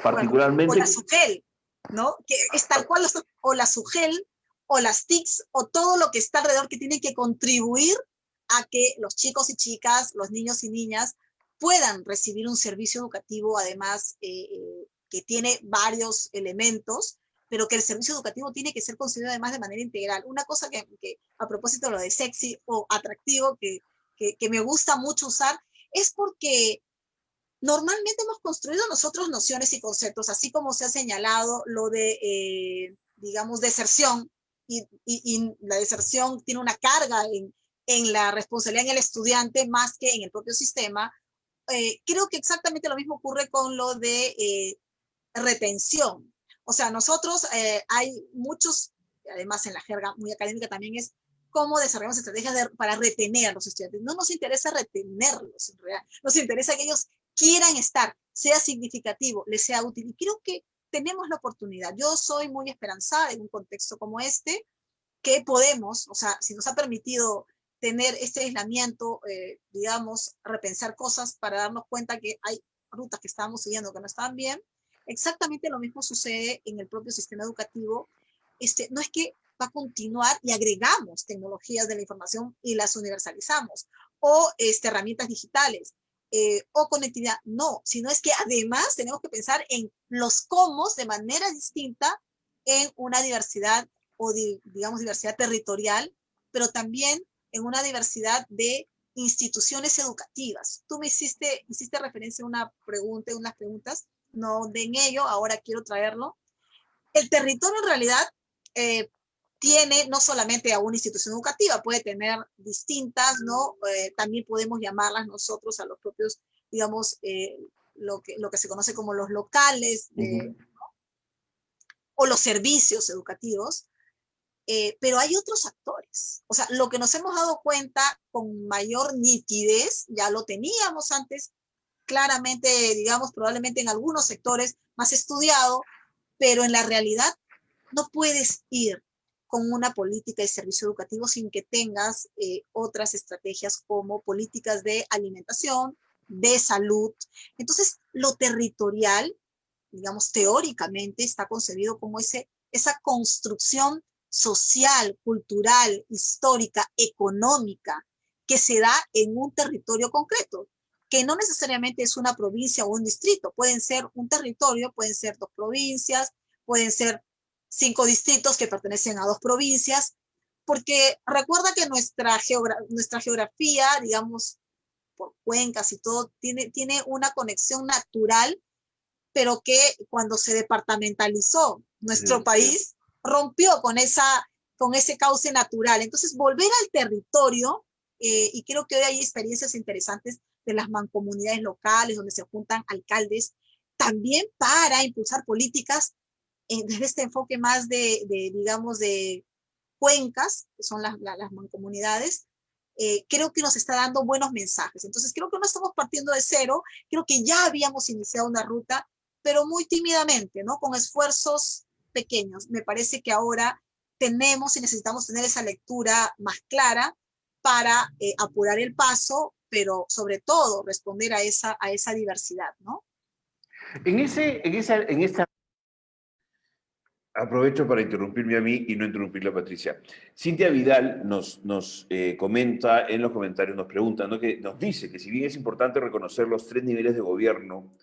Particularmente... O la SUGEL, ¿no? Que es tal cual, o la SUGEL, o las TICs, o todo lo que está alrededor que tiene que contribuir a que los chicos y chicas, los niños y niñas puedan recibir un servicio educativo, además, que tiene varios elementos, pero que el servicio educativo tiene que ser considerado además de manera integral. Una cosa que a propósito de lo de sexy o atractivo, que me gusta mucho usar, es porque normalmente hemos construido nosotros nociones y conceptos, así como se ha señalado lo de, digamos, deserción, y la deserción tiene una carga en la responsabilidad en el estudiante más que en el propio sistema. Creo que exactamente lo mismo ocurre con lo de retención. O sea, nosotros hay muchos, además en la jerga muy académica también es cómo desarrollamos estrategias para retener a los estudiantes. No nos interesa retenerlos, en realidad. Nos interesa que ellos quieran estar, sea significativo, les sea útil. Y creo que tenemos la oportunidad. Yo soy muy esperanzada en un contexto como este, que podemos, o sea, si nos ha permitido tener este aislamiento, digamos, repensar cosas para darnos cuenta que hay rutas que estábamos siguiendo que no estaban bien, exactamente lo mismo sucede en el propio sistema educativo. No es que va a continuar y agregamos tecnologías de la información y las universalizamos, o herramientas digitales, o conectividad, no, sino es que además tenemos que pensar en los cómo de manera distinta en una diversidad o digamos diversidad territorial, pero también en una diversidad de instituciones educativas. Tú me hiciste referencia a una pregunta, unas preguntas, no de en ello, ahora quiero traerlo. El territorio en realidad tiene no solamente a una institución educativa, puede tener distintas, ¿no? También podemos llamarlas nosotros a los propios, digamos, lo que se conoce como los locales o los servicios educativos. Pero hay otros actores. O sea, lo que nos hemos dado cuenta con mayor nitidez, ya lo teníamos antes, claramente, digamos, probablemente en algunos sectores más estudiado, pero en la realidad no puedes ir con una política de servicio educativo sin que tengas otras estrategias como políticas de alimentación, de salud. Entonces, lo territorial, digamos, teóricamente está concebido como esa construcción social, cultural, histórica, económica, que se da en un territorio concreto, que no necesariamente es una provincia o un distrito, pueden ser un territorio, pueden ser 2 provincias, pueden ser 5 distritos que pertenecen a 2 provincias, porque recuerda que nuestra geografía, digamos, por cuencas y todo, tiene una conexión natural, pero que cuando se departamentalizó nuestro país, rompió con ese cauce natural. Entonces, volver al territorio, y creo que hoy hay experiencias interesantes de las mancomunidades locales, donde se juntan alcaldes, también para impulsar políticas desde este enfoque más digamos, de cuencas, que son las mancomunidades. Creo que nos está dando buenos mensajes. Entonces, creo que no estamos partiendo de cero, creo que ya habíamos iniciado una ruta, pero muy tímidamente, ¿no? Con esfuerzos pequeños. Me parece que ahora tenemos y necesitamos tener esa lectura más clara para apurar el paso, pero sobre todo responder a esa diversidad, ¿no? En esta aprovecho para interrumpirme a mí y no interrumpirle a Patricia. Cintia Vidal nos comenta en los comentarios, nos pregunta, ¿no? Que nos dice que si bien es importante reconocer los 3 niveles de gobierno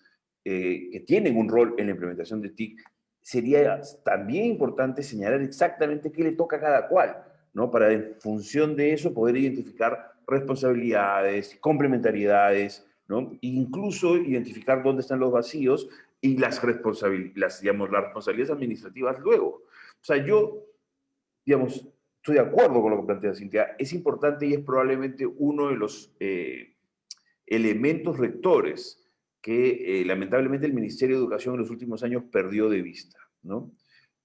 que tienen un rol en la implementación de TIC, sería también importante señalar exactamente qué le toca a cada cual, ¿no? Para en función de eso poder identificar responsabilidades, complementariedades, ¿no? E incluso identificar dónde están los vacíos y las responsabilidades administrativas luego. O sea, yo, digamos, estoy de acuerdo con lo que plantea Cintia. Es importante y es probablemente uno de los elementos rectores que lamentablemente el Ministerio de Educación en los últimos años perdió de vista, ¿no?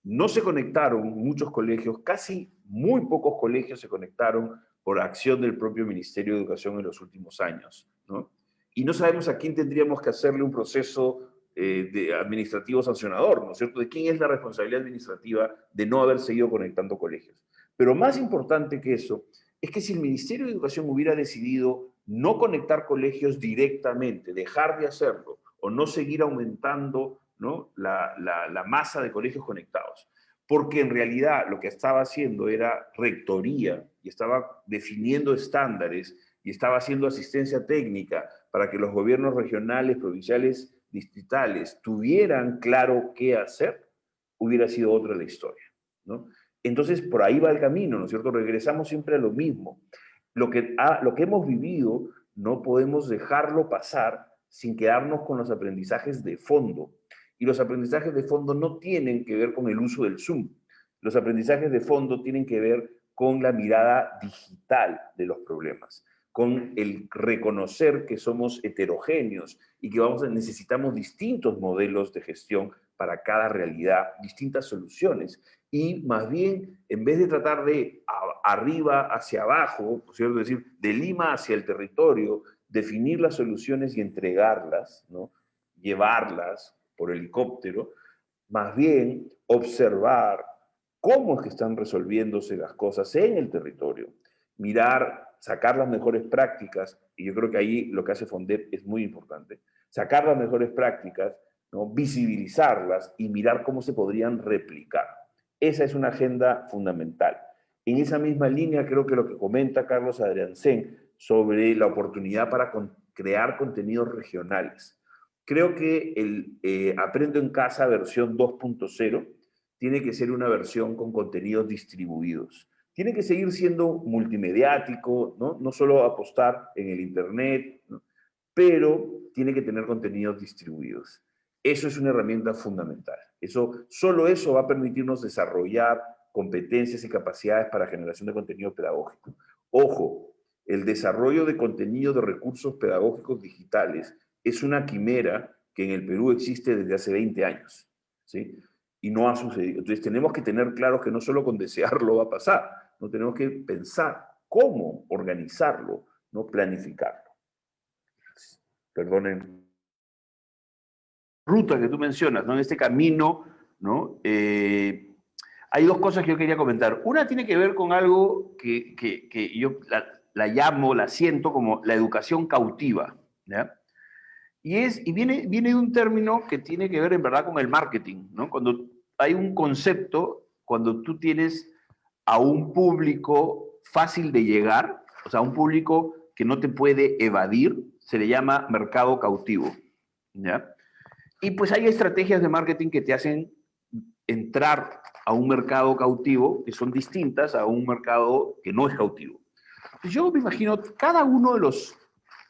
No se conectaron muchos colegios, casi muy pocos colegios se conectaron por acción del propio Ministerio de Educación en los últimos años, ¿no? Y no sabemos a quién tendríamos que hacerle un proceso de administrativo sancionador, ¿no es cierto? ¿De quién es la responsabilidad administrativa de no haber seguido conectando colegios? Pero más importante que eso es que si el Ministerio de Educación hubiera decidido no conectar colegios directamente, dejar de hacerlo o no seguir aumentando, ¿no? la masa de colegios conectados, porque en realidad lo que estaba haciendo era rectoría y estaba definiendo estándares y estaba haciendo asistencia técnica para que los gobiernos regionales, provinciales, distritales tuvieran claro qué hacer, hubiera sido otra la historia, ¿no? Entonces, por ahí va el camino, ¿no es cierto? Regresamos siempre a lo mismo. Lo que hemos vivido no podemos dejarlo pasar sin quedarnos con los aprendizajes de fondo. Y los aprendizajes de fondo no tienen que ver con el uso del Zoom. Los aprendizajes de fondo tienen que ver con la mirada digital de los problemas, con el reconocer que somos heterogéneos y que necesitamos distintos modelos de gestión para cada realidad, distintas soluciones. Y más bien, en vez de tratar de arriba hacia abajo, ¿cierto? Es decir, de Lima hacia el territorio, definir las soluciones y entregarlas, ¿no? Llevarlas por helicóptero, más bien observar cómo es que están resolviéndose las cosas en el territorio, mirar, sacar las mejores prácticas, y yo creo que ahí lo que hace FONDEP es muy importante, sacar las mejores prácticas, ¿no? Visibilizarlas y mirar cómo se podrían replicar. Esa es una agenda fundamental. En esa misma línea creo que lo que comenta Carlos Adriancén sobre la oportunidad para crear contenidos regionales. Creo que el Aprendo en Casa versión 2.0 tiene que ser una versión con contenidos distribuidos. Tiene que seguir siendo multimediático, ¿no? No solo apostar en el Internet, ¿no? Pero tiene que tener contenidos distribuidos. Eso es una herramienta fundamental. Solo eso va a permitirnos desarrollar competencias y capacidades para generación de contenido pedagógico. Ojo, el desarrollo de contenido de recursos pedagógicos digitales es una quimera que en el Perú existe desde hace 20 años, ¿sí? Y no ha sucedido. Entonces tenemos que tener claro que no solo con desearlo va a pasar, no tenemos que pensar cómo organizarlo, no planificarlo. Perdonen. Ruta que tú mencionas, ¿no? En este camino, ¿no? Hay dos cosas que yo quería comentar. Una tiene que ver con algo que yo la llamo, la siento como la educación cautiva, ¿ya? Y viene de un término que tiene que ver en verdad con el marketing, ¿no? Cuando hay un concepto, cuando tú tienes a un público fácil de llegar, o sea, un público que no te puede evadir, se le llama mercado cautivo, ¿ya? Y pues hay estrategias de marketing que te hacen entrar a un mercado cautivo que son distintas a un mercado que no es cautivo. Yo me imagino cada uno de los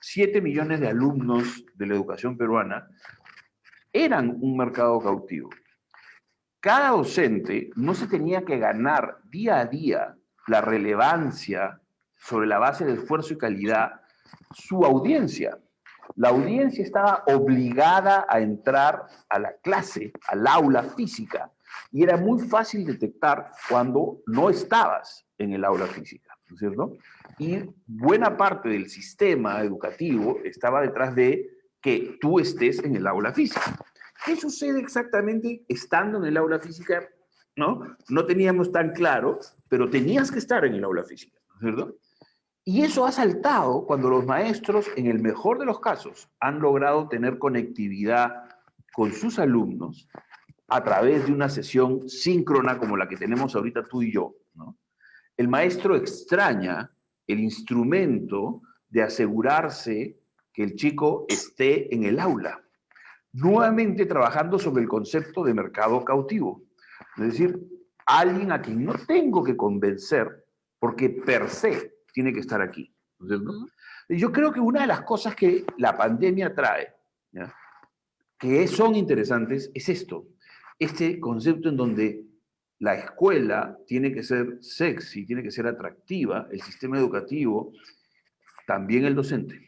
7 millones de alumnos de la educación peruana eran un mercado cautivo. Cada docente no se tenía que ganar día a día la relevancia sobre la base de esfuerzo y calidad su audiencia. La audiencia estaba obligada a entrar a la clase, al aula física, y era muy fácil detectar cuando no estabas en el aula física, ¿no es cierto? Y buena parte del sistema educativo estaba detrás de que tú estés en el aula física. ¿Qué sucede exactamente estando en el aula física? ¿No? No teníamos tan claro, pero tenías que estar en el aula física, ¿no es cierto? Y eso ha saltado cuando los maestros, en el mejor de los casos, han logrado tener conectividad con sus alumnos a través de una sesión síncrona como la que tenemos ahorita tú y yo, ¿no? El maestro extraña el instrumento de asegurarse que el chico esté en el aula, nuevamente trabajando sobre el concepto de mercado cautivo. Es decir, alguien a quien no tengo que convencer porque per se tiene que estar aquí, ¿no es cierto? Yo creo que una de las cosas que la pandemia trae, ¿ya?, que son interesantes, es esto, este concepto en donde la escuela tiene que ser sexy, tiene que ser atractiva, el sistema educativo, también el docente,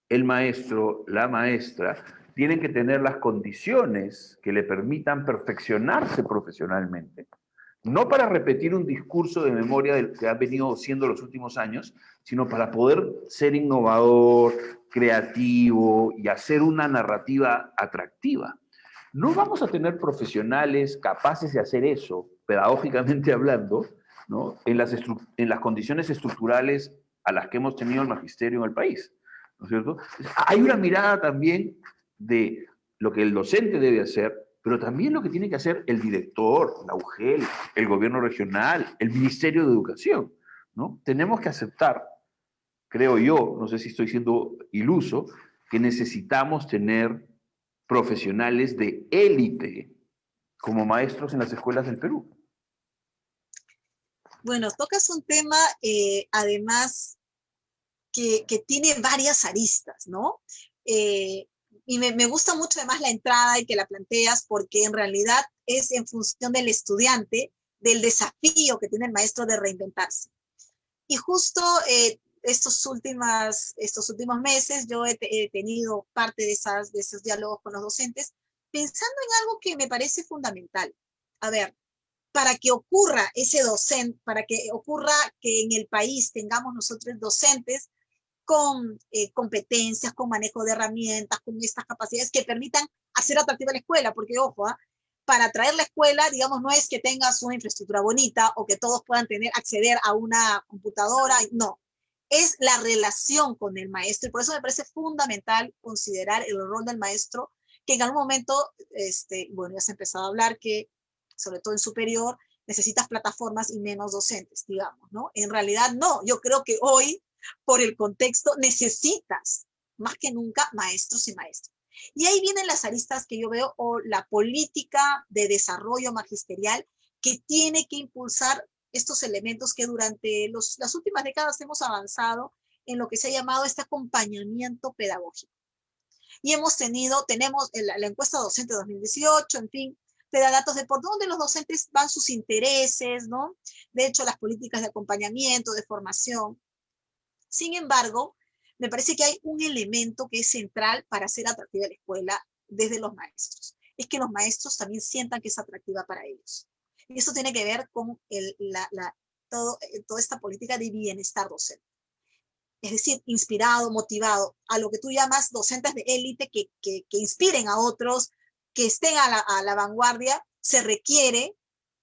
el maestro, la maestra, tienen que tener las condiciones que le permitan perfeccionarse profesionalmente, no para repetir un discurso de memoria del que ha venido siendo los últimos años, sino para poder ser innovador, creativo y hacer una narrativa atractiva. No vamos a tener profesionales capaces de hacer eso, pedagógicamente hablando, ¿no?, en las condiciones estructurales a las que hemos tenido el magisterio en el país, ¿no es cierto? Hay una mirada también de lo que el docente debe hacer, pero también lo que tiene que hacer el director, la UGEL, el gobierno regional, el Ministerio de Educación, ¿no? Tenemos que aceptar, creo yo, no sé si estoy siendo iluso, que necesitamos tener profesionales de élite como maestros en las escuelas del Perú. Bueno, tocas un tema, además, que tiene varias aristas, ¿no? Y me gusta mucho además la entrada y que la planteas porque en realidad es en función del estudiante, del desafío que tiene el maestro de reinventarse. Y justo estos últimos meses yo he tenido parte de esos diálogos con los docentes pensando en algo que me parece fundamental. A ver, para que ocurra ese docente, para que ocurra que en el país tengamos nosotros docentes con competencias, con manejo de herramientas, con estas capacidades que permitan hacer atractiva la escuela, porque ojo, para atraer la escuela, digamos, no es que tengas una infraestructura bonita o que todos puedan acceder a una computadora, no, es la relación con el maestro y por eso me parece fundamental considerar el rol del maestro, que en algún momento, bueno, ya se ha empezado a hablar que, sobre todo en superior, necesitas plataformas y menos docentes, digamos, ¿no? En realidad no, yo creo que hoy por el contexto, necesitas más que nunca maestros y maestras. Y ahí vienen las aristas que yo veo, o la política de desarrollo magisterial que tiene que impulsar estos elementos que durante las últimas décadas hemos avanzado en lo que se ha llamado este acompañamiento pedagógico. Y tenemos la encuesta docente 2018, en fin, te da datos de por dónde los docentes van sus intereses, ¿no? De hecho, las políticas de acompañamiento, de formación. Sin embargo, me parece que hay un elemento que es central para hacer atractiva la escuela desde los maestros. Es que los maestros también sientan que es atractiva para ellos. Y eso tiene que ver con toda esta política de bienestar docente. Es decir, inspirado, motivado, a lo que tú llamas docentes de élite que inspiren a otros, que estén a la vanguardia, se requiere,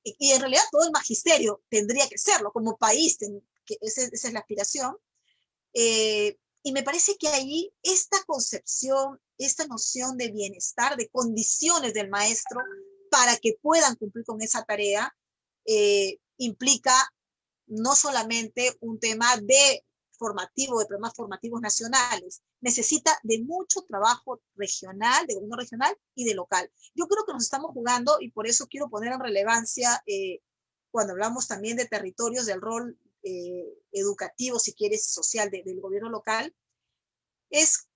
y en realidad todo el magisterio tendría que serlo, como país, esa es la aspiración. Y me parece que allí esta concepción, esta noción de bienestar, de condiciones del maestro para que puedan cumplir con esa tarea, implica no solamente un tema de programas formativos nacionales, necesita de mucho trabajo regional, de gobierno regional y de local. Yo creo que nos estamos jugando, y por eso quiero poner en relevancia, cuando hablamos también de territorios, del rol educativo, si quieres, social del gobierno local, es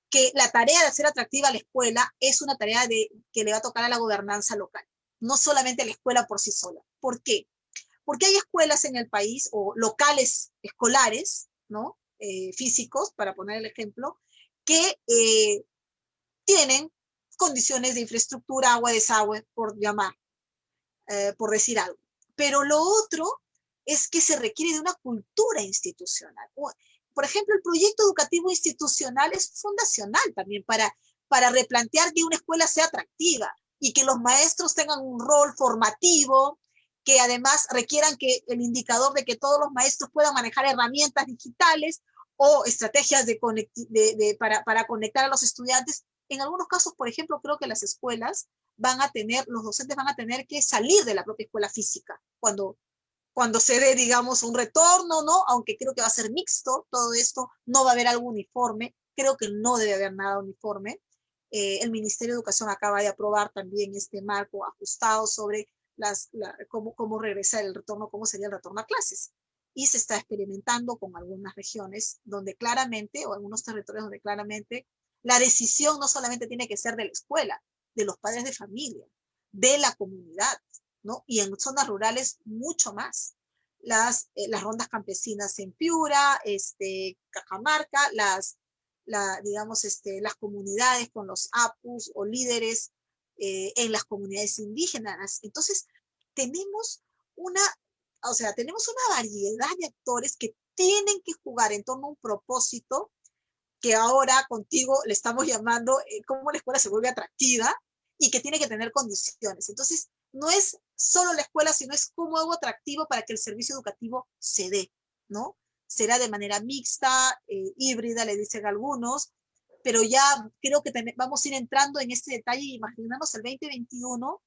que la tarea de hacer atractiva la escuela es una tarea que le va a tocar a la gobernanza local, no solamente a la escuela por sí sola. ¿Por qué? Porque hay escuelas en el país o locales escolares, ¿no? Físicos, para poner el ejemplo, que tienen condiciones de infraestructura, agua, desagüe, por decir algo. Pero lo otro es que se requiere de una cultura institucional. Por ejemplo, el proyecto educativo institucional es fundacional también para replantear que una escuela sea atractiva y que los maestros tengan un rol formativo, que además requieran que el indicador de que todos los maestros puedan manejar herramientas digitales o estrategias para conectar a los estudiantes. En algunos casos, por ejemplo, creo que las escuelas los docentes van a tener que salir de la propia escuela física cuando se dé, digamos, un retorno, ¿no? Aunque creo que va a ser mixto todo esto, no va a haber algo uniforme, creo que no debe haber nada uniforme. El Ministerio de Educación acaba de aprobar también este marco ajustado sobre cómo regresar el retorno, cómo sería el retorno a clases. Y se está experimentando con algunas regiones donde claramente, o algunos territorios donde claramente, la decisión no solamente tiene que ser de la escuela, de los padres de familia, de la comunidad, ¿no? Y en zonas rurales mucho más. Las rondas campesinas en Piura, Cajamarca, digamos, las comunidades con los APUs o líderes en las comunidades indígenas. Entonces, tenemos tenemos una variedad de actores que tienen que jugar en torno a un propósito que ahora contigo le estamos llamando cómo la escuela se vuelve atractiva y que tiene que tener condiciones. Entonces, no es solo la escuela, sino es cómo hago atractivo para que el servicio educativo se dé, ¿no? Será de manera mixta, híbrida, le dicen algunos, pero ya creo que vamos a ir entrando en este detalle y imaginamos el 2021.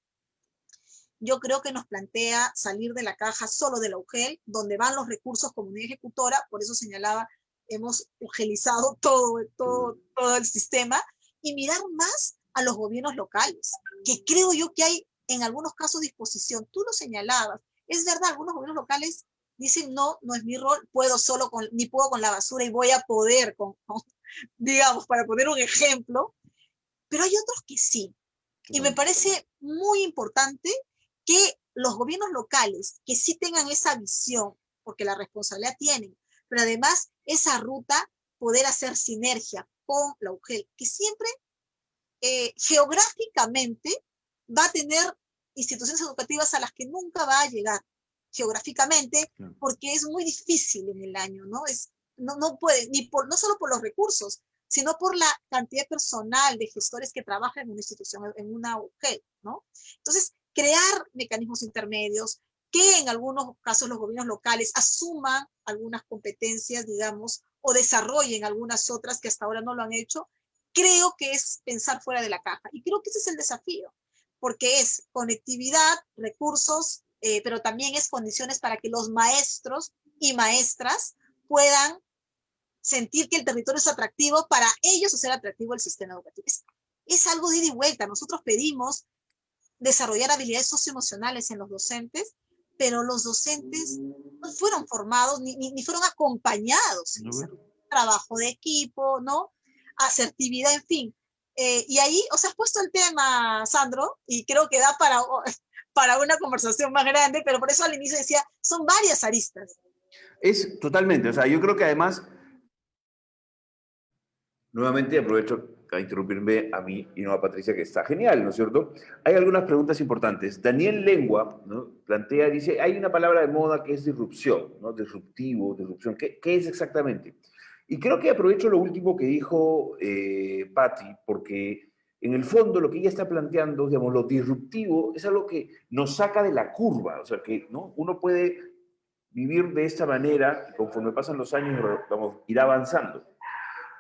Yo creo que nos plantea salir de la caja solo de la UGEL, donde van los recursos como unidad ejecutora, por eso señalaba, hemos ugelizado todo el sistema, y mirar más a los gobiernos locales, que creo yo que hay en algunos casos disposición. Tú lo señalabas, es verdad, algunos gobiernos locales, dicen, no, no es mi rol, puedo solo con, ni puedo con la basura y voy a poder, digamos, para poner un ejemplo, pero hay otros que sí. Y me parece muy importante que los gobiernos locales, que sí tengan esa visión, porque la responsabilidad tienen, pero además esa ruta, poder hacer sinergia con la UGEL, que siempre geográficamente va a tener instituciones educativas a las que nunca va a llegar geográficamente, porque es muy difícil en el año, ¿no? No puede, no solo por los recursos, sino por la cantidad personal de gestores que trabajan en una institución, en una UGEL, ¿no? Entonces, crear mecanismos intermedios, que en algunos casos los gobiernos locales asuman algunas competencias, digamos, o desarrollen algunas otras que hasta ahora no lo han hecho, creo que es pensar fuera de la caja. Y creo que ese es el desafío, porque es conectividad, recursos, pero también es condiciones para que los maestros y maestras puedan sentir que el territorio es atractivo para ellos hacer atractivo el sistema educativo. Es algo de ida y vuelta. Nosotros pedimos desarrollar habilidades socioemocionales en los docentes, pero los docentes no fueron formados ni fueron acompañados en ese trabajo de equipo, ¿no? Asertividad, en fin. Y ahí, o sea, has puesto el tema, Sandro, y creo que da para una conversación más grande, pero por eso al inicio decía, son varias aristas. Es totalmente, o sea, yo creo que además, nuevamente aprovecho a interrumpirme a mí y no a Patricia, que está genial, ¿no es cierto? Hay algunas preguntas importantes. Daniel Lengua, ¿no?, plantea, dice, hay una palabra de moda que es disrupción, ¿no? Disruptivo, disrupción. ¿Qué es exactamente? Y creo que aprovecho lo último que dijo Patti, porque en el fondo lo que ella está planteando, digamos, lo disruptivo es algo que nos saca de la curva, o sea, que, ¿no?, uno puede vivir de esta manera y conforme pasan los años, vamos, irá avanzando.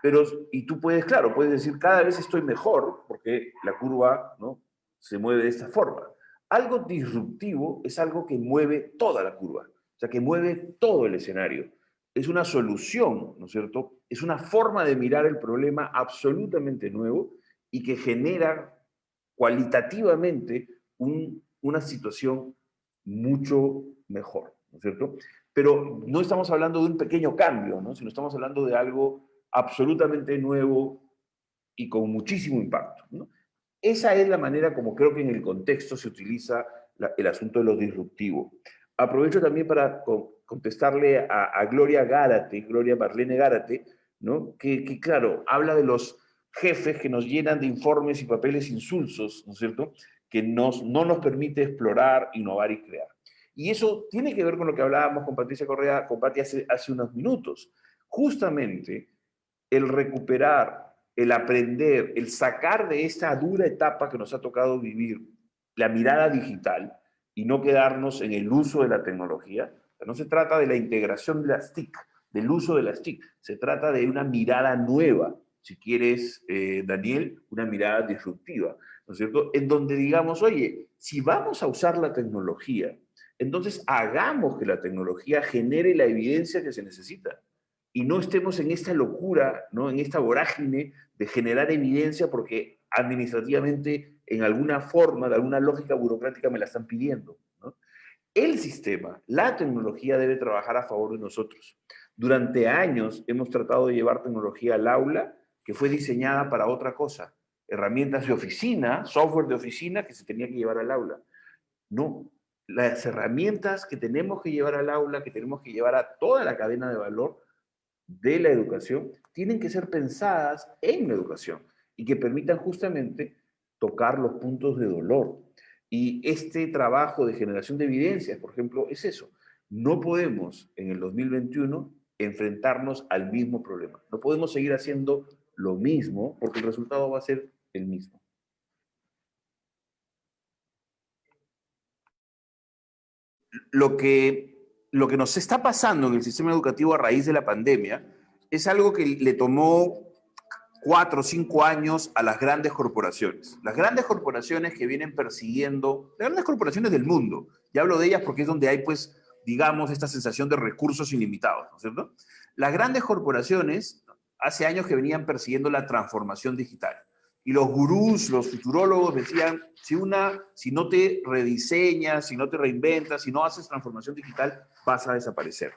Pero, y tú puedes, claro, puedes decir, cada vez estoy mejor, porque la curva, ¿no?, se mueve de esta forma. Algo disruptivo es algo que mueve toda la curva, o sea, que mueve todo el escenario. Es una solución, ¿no es cierto? Es una forma de mirar el problema absolutamente nuevo y que genera cualitativamente una situación mucho mejor, ¿no es cierto? Pero no estamos hablando de un pequeño cambio, ¿no?, sino estamos hablando de algo absolutamente nuevo y con muchísimo impacto, ¿no? Esa es la manera como creo que en el contexto se utiliza el asunto de lo disruptivo. Aprovecho también para contestarle a Gloria Gárate, Gloria Marlene Gárate, ¿no?, que claro, habla de los jefes que nos llenan de informes y papeles insulsos, ¿no es cierto?, que no nos permite explorar, innovar y crear. Y eso tiene que ver con lo que hablábamos con Patricia Correa, con Pati hace unos minutos. Justamente el recuperar, el aprender, el sacar de esta dura etapa que nos ha tocado vivir, la mirada digital y no quedarnos en el uso de la tecnología. No se trata de la integración de las TIC, del uso de las TIC, se trata de una mirada nueva, si quieres, Daniel, una mirada disruptiva, ¿no es cierto? En donde digamos, oye, si vamos a usar la tecnología, entonces hagamos que la tecnología genere la evidencia que se necesita y no estemos en esta locura, ¿no?, en esta vorágine de generar evidencia porque administrativamente, en alguna forma, de alguna lógica burocrática me la están pidiendo, ¿no? El sistema, la tecnología debe trabajar a favor de nosotros. Durante años hemos tratado de llevar tecnología al aula que fue diseñada para otra cosa. Herramientas de oficina, software de oficina que se tenía que llevar al aula. No, las herramientas que tenemos que llevar al aula, que tenemos que llevar a toda la cadena de valor de la educación, tienen que ser pensadas en la educación y que permitan justamente tocar los puntos de dolor. Y este trabajo de generación de evidencias, por ejemplo, es eso. No podemos en el 2021 enfrentarnos al mismo problema. No podemos seguir haciendo lo mismo porque el resultado va a ser el mismo. Lo que nos está pasando en el sistema educativo a raíz de la pandemia es algo que le tomó 4 o 5 años a las grandes corporaciones. Las grandes corporaciones que vienen persiguiendo, las grandes corporaciones del mundo, ya hablo de ellas porque es donde hay, pues, digamos, esta sensación de recursos ilimitados, ¿no es cierto? Las grandes corporaciones hace años que venían persiguiendo la transformación digital. Y los gurús, los futurólogos decían, si no te rediseñas, si no te reinventas, si no haces transformación digital, vas a desaparecer.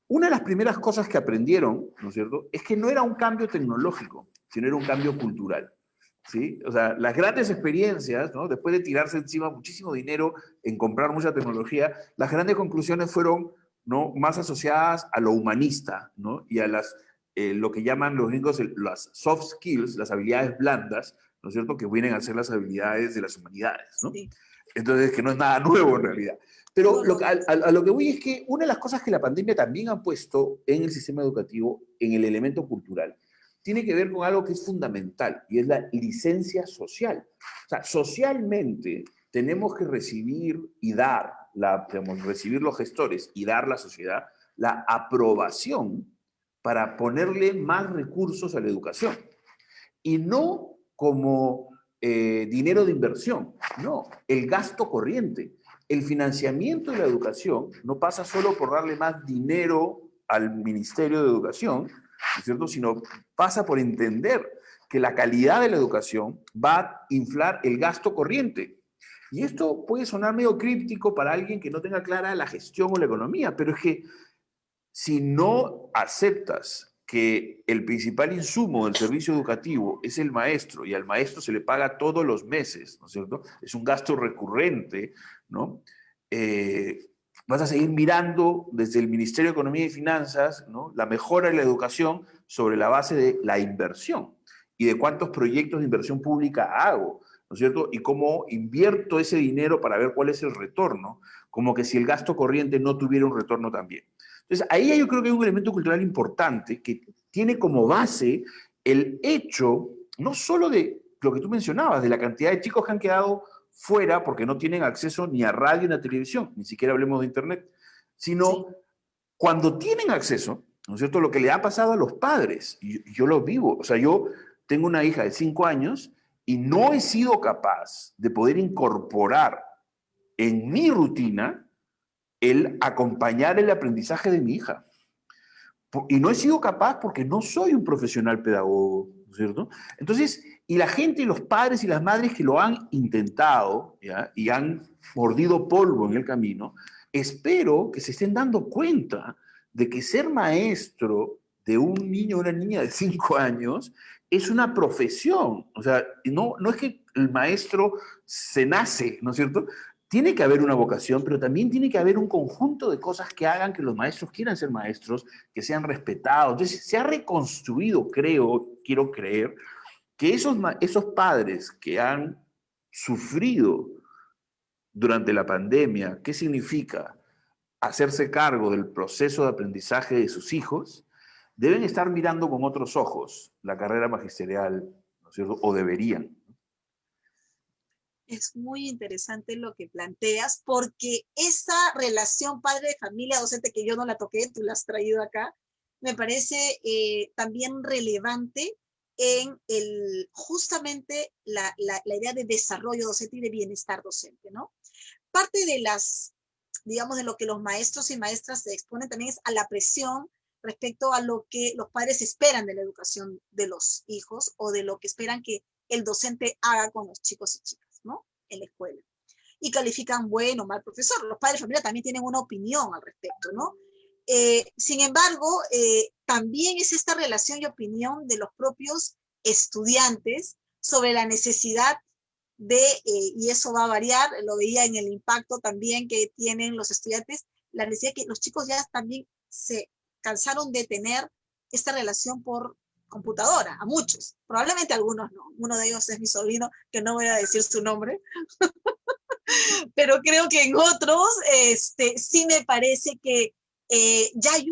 Una de las primeras cosas que aprendieron, ¿no es cierto?, es que no era un cambio tecnológico, sino era un cambio cultural. ¿Sí? O sea, las grandes experiencias, ¿no? Después de tirarse encima muchísimo dinero en comprar mucha tecnología, las grandes conclusiones fueron, ¿no?, más asociadas a lo humanista, ¿no?, y a lo que llaman los gringos las soft skills, las habilidades blandas, ¿no es cierto?, que vienen a ser las habilidades de las humanidades, ¿no? Sí. Entonces, que no es nada nuevo en realidad. Pero No, no. a lo que voy es que una de las cosas que la pandemia también ha puesto en el sistema educativo, en el elemento cultural, tiene que ver con algo que es fundamental, y es la licencia social. O sea, socialmente tenemos que recibir y dar, digamos, recibir los gestores y dar la sociedad la aprobación para ponerle más recursos a la educación. Y no como dinero de inversión, no, el gasto corriente. El financiamiento de la educación no pasa solo por darle más dinero al Ministerio de Educación, ¿no es cierto?, sino pasa por entender que la calidad de la educación va a inflar el gasto corriente. Y esto puede sonar medio críptico para alguien que no tenga clara la gestión o la economía, pero es que si no aceptas que el principal insumo del servicio educativo es el maestro y al maestro se le paga todos los meses, ¿no es cierto? Es un gasto recurrente, ¿no? Vas a seguir mirando desde el Ministerio de Economía y Finanzas, ¿no?, la mejora de la educación sobre la base de la inversión y de cuántos proyectos de inversión pública hago, ¿no es cierto? Y cómo invierto ese dinero para ver cuál es el retorno, como que si el gasto corriente no tuviera un retorno también. Entonces, ahí yo creo que hay un elemento cultural importante que tiene como base el hecho, no solo de lo que tú mencionabas, de la cantidad de chicos que han quedado fuera porque no tienen acceso ni a radio ni a televisión, ni siquiera hablemos de internet, sino Sí. cuando tienen acceso, ¿no es cierto?, lo que le ha pasado a los padres, y yo lo vivo, o sea, yo tengo una hija de 5 años y no he sido capaz de poder incorporar en mi rutina el acompañar el aprendizaje de mi hija. Y no he sido capaz porque no soy un profesional pedagogo, ¿no es cierto? Entonces, y la gente, y los padres y las madres que lo han intentado, ¿ya?, y han mordido polvo en el camino, espero que se estén dando cuenta de que ser maestro de un niño o una niña de 5 años es una profesión. O sea, no es que el maestro se nace, ¿no es cierto? Tiene que haber una vocación, pero también tiene que haber un conjunto de cosas que hagan que los maestros quieran ser maestros, que sean respetados. Entonces, se ha reconstruido, quiero creer, que esos padres que han sufrido durante la pandemia, ¿qué significa hacerse cargo del proceso de aprendizaje de sus hijos? Deben estar mirando con otros ojos la carrera magisterial, ¿no es cierto? O deberían. Es muy interesante lo que planteas, porque esa relación padre de familia docente, que yo no la toqué, tú la has traído acá, me parece también relevante en justamente la idea de desarrollo docente y de bienestar docente, ¿no? Parte de digamos, de lo que los maestros y maestras se exponen también es a la presión respecto a lo que los padres esperan de la educación de los hijos o de lo que esperan que el docente haga con los chicos y chicas, ¿no?, en la escuela. Y califican bueno o mal profesor. Los padres de familia también tienen una opinión al respecto, ¿no? Sin embargo, también es esta relación y opinión de los propios estudiantes sobre la necesidad y eso va a variar, lo veía en el impacto también que tienen los estudiantes, la necesidad que los chicos ya también se cansaron de tener esta relación por computadora, a muchos, probablemente a algunos no. Uno de ellos es mi sobrino, que no voy a decir su nombre, pero creo que en otros sí me parece que ya hay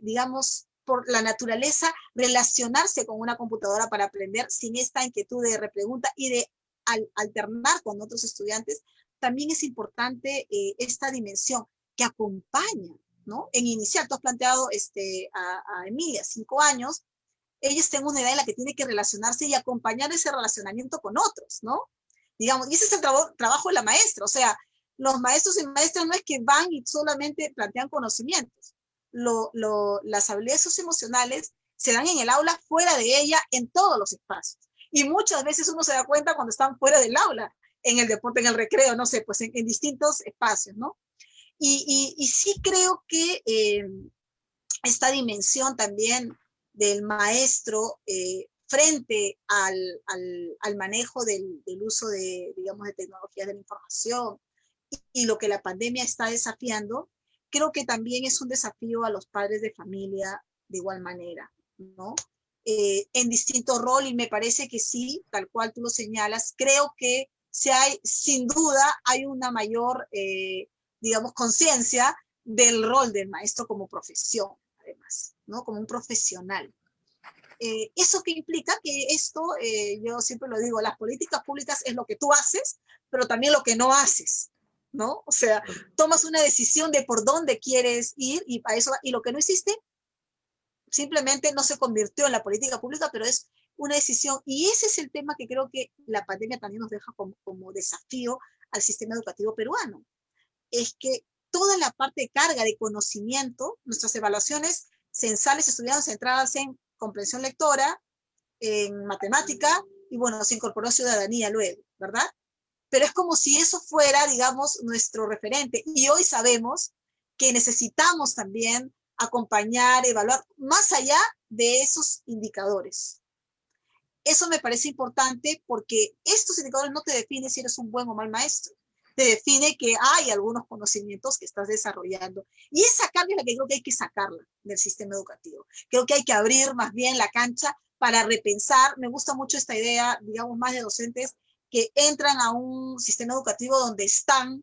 digamos, por la naturaleza, relacionarse con una computadora para aprender sin esta inquietud de repregunta y de alternar con otros estudiantes. También es importante esta dimensión que acompaña, ¿no? En inicial, tú has planteado a Emilia, 5 años, ella está en una edad en la que tiene que relacionarse y acompañar ese relacionamiento con otros, ¿no? Digamos, y ese es el trabajo de la maestra, o sea, los maestros y maestras no es que van y solamente plantean conocimientos, las habilidades socioemocionales se dan en el aula, fuera de ella, en todos los espacios. Y muchas veces uno se da cuenta cuando están fuera del aula, en el deporte, en el recreo, no sé, pues en distintos espacios, ¿no? Y sí creo que esta dimensión también del maestro frente al manejo del uso de, digamos, de tecnologías de la información y lo que la pandemia está desafiando, creo que también es un desafío a los padres de familia de igual manera, ¿no? En distinto rol, y me parece que sí, tal cual tú lo señalas, creo que si hay, sin duda hay una mayor, digamos, conciencia del rol del maestro como profesión, además, ¿no? Como un profesional. ¿Eso qué implica? Que esto, yo siempre lo digo, las políticas públicas es lo que tú haces, pero también lo que no haces, ¿no? O sea, tomas una decisión de por dónde quieres ir y, a eso, y lo que no hiciste simplemente no se convirtió en la política pública, pero es una decisión. Y ese es el tema que creo que la pandemia también nos deja como desafío al sistema educativo peruano. Es que toda la parte de carga de conocimiento, nuestras evaluaciones censales estuvieron centradas en comprensión lectora, en matemática, y bueno, se incorporó ciudadanía luego, ¿verdad? Pero es como si eso fuera, digamos, nuestro referente. Y hoy sabemos que necesitamos también acompañar, evaluar, más allá de esos indicadores. Eso me parece importante porque estos indicadores no te definen si eres un buen o mal maestro. Te define que hay algunos conocimientos que estás desarrollando. Y esa carga es la que creo que hay que sacarla del sistema educativo. Creo que hay que abrir más bien la cancha para repensar. Me gusta mucho esta idea, digamos, más de docentes que entran a un sistema educativo donde están,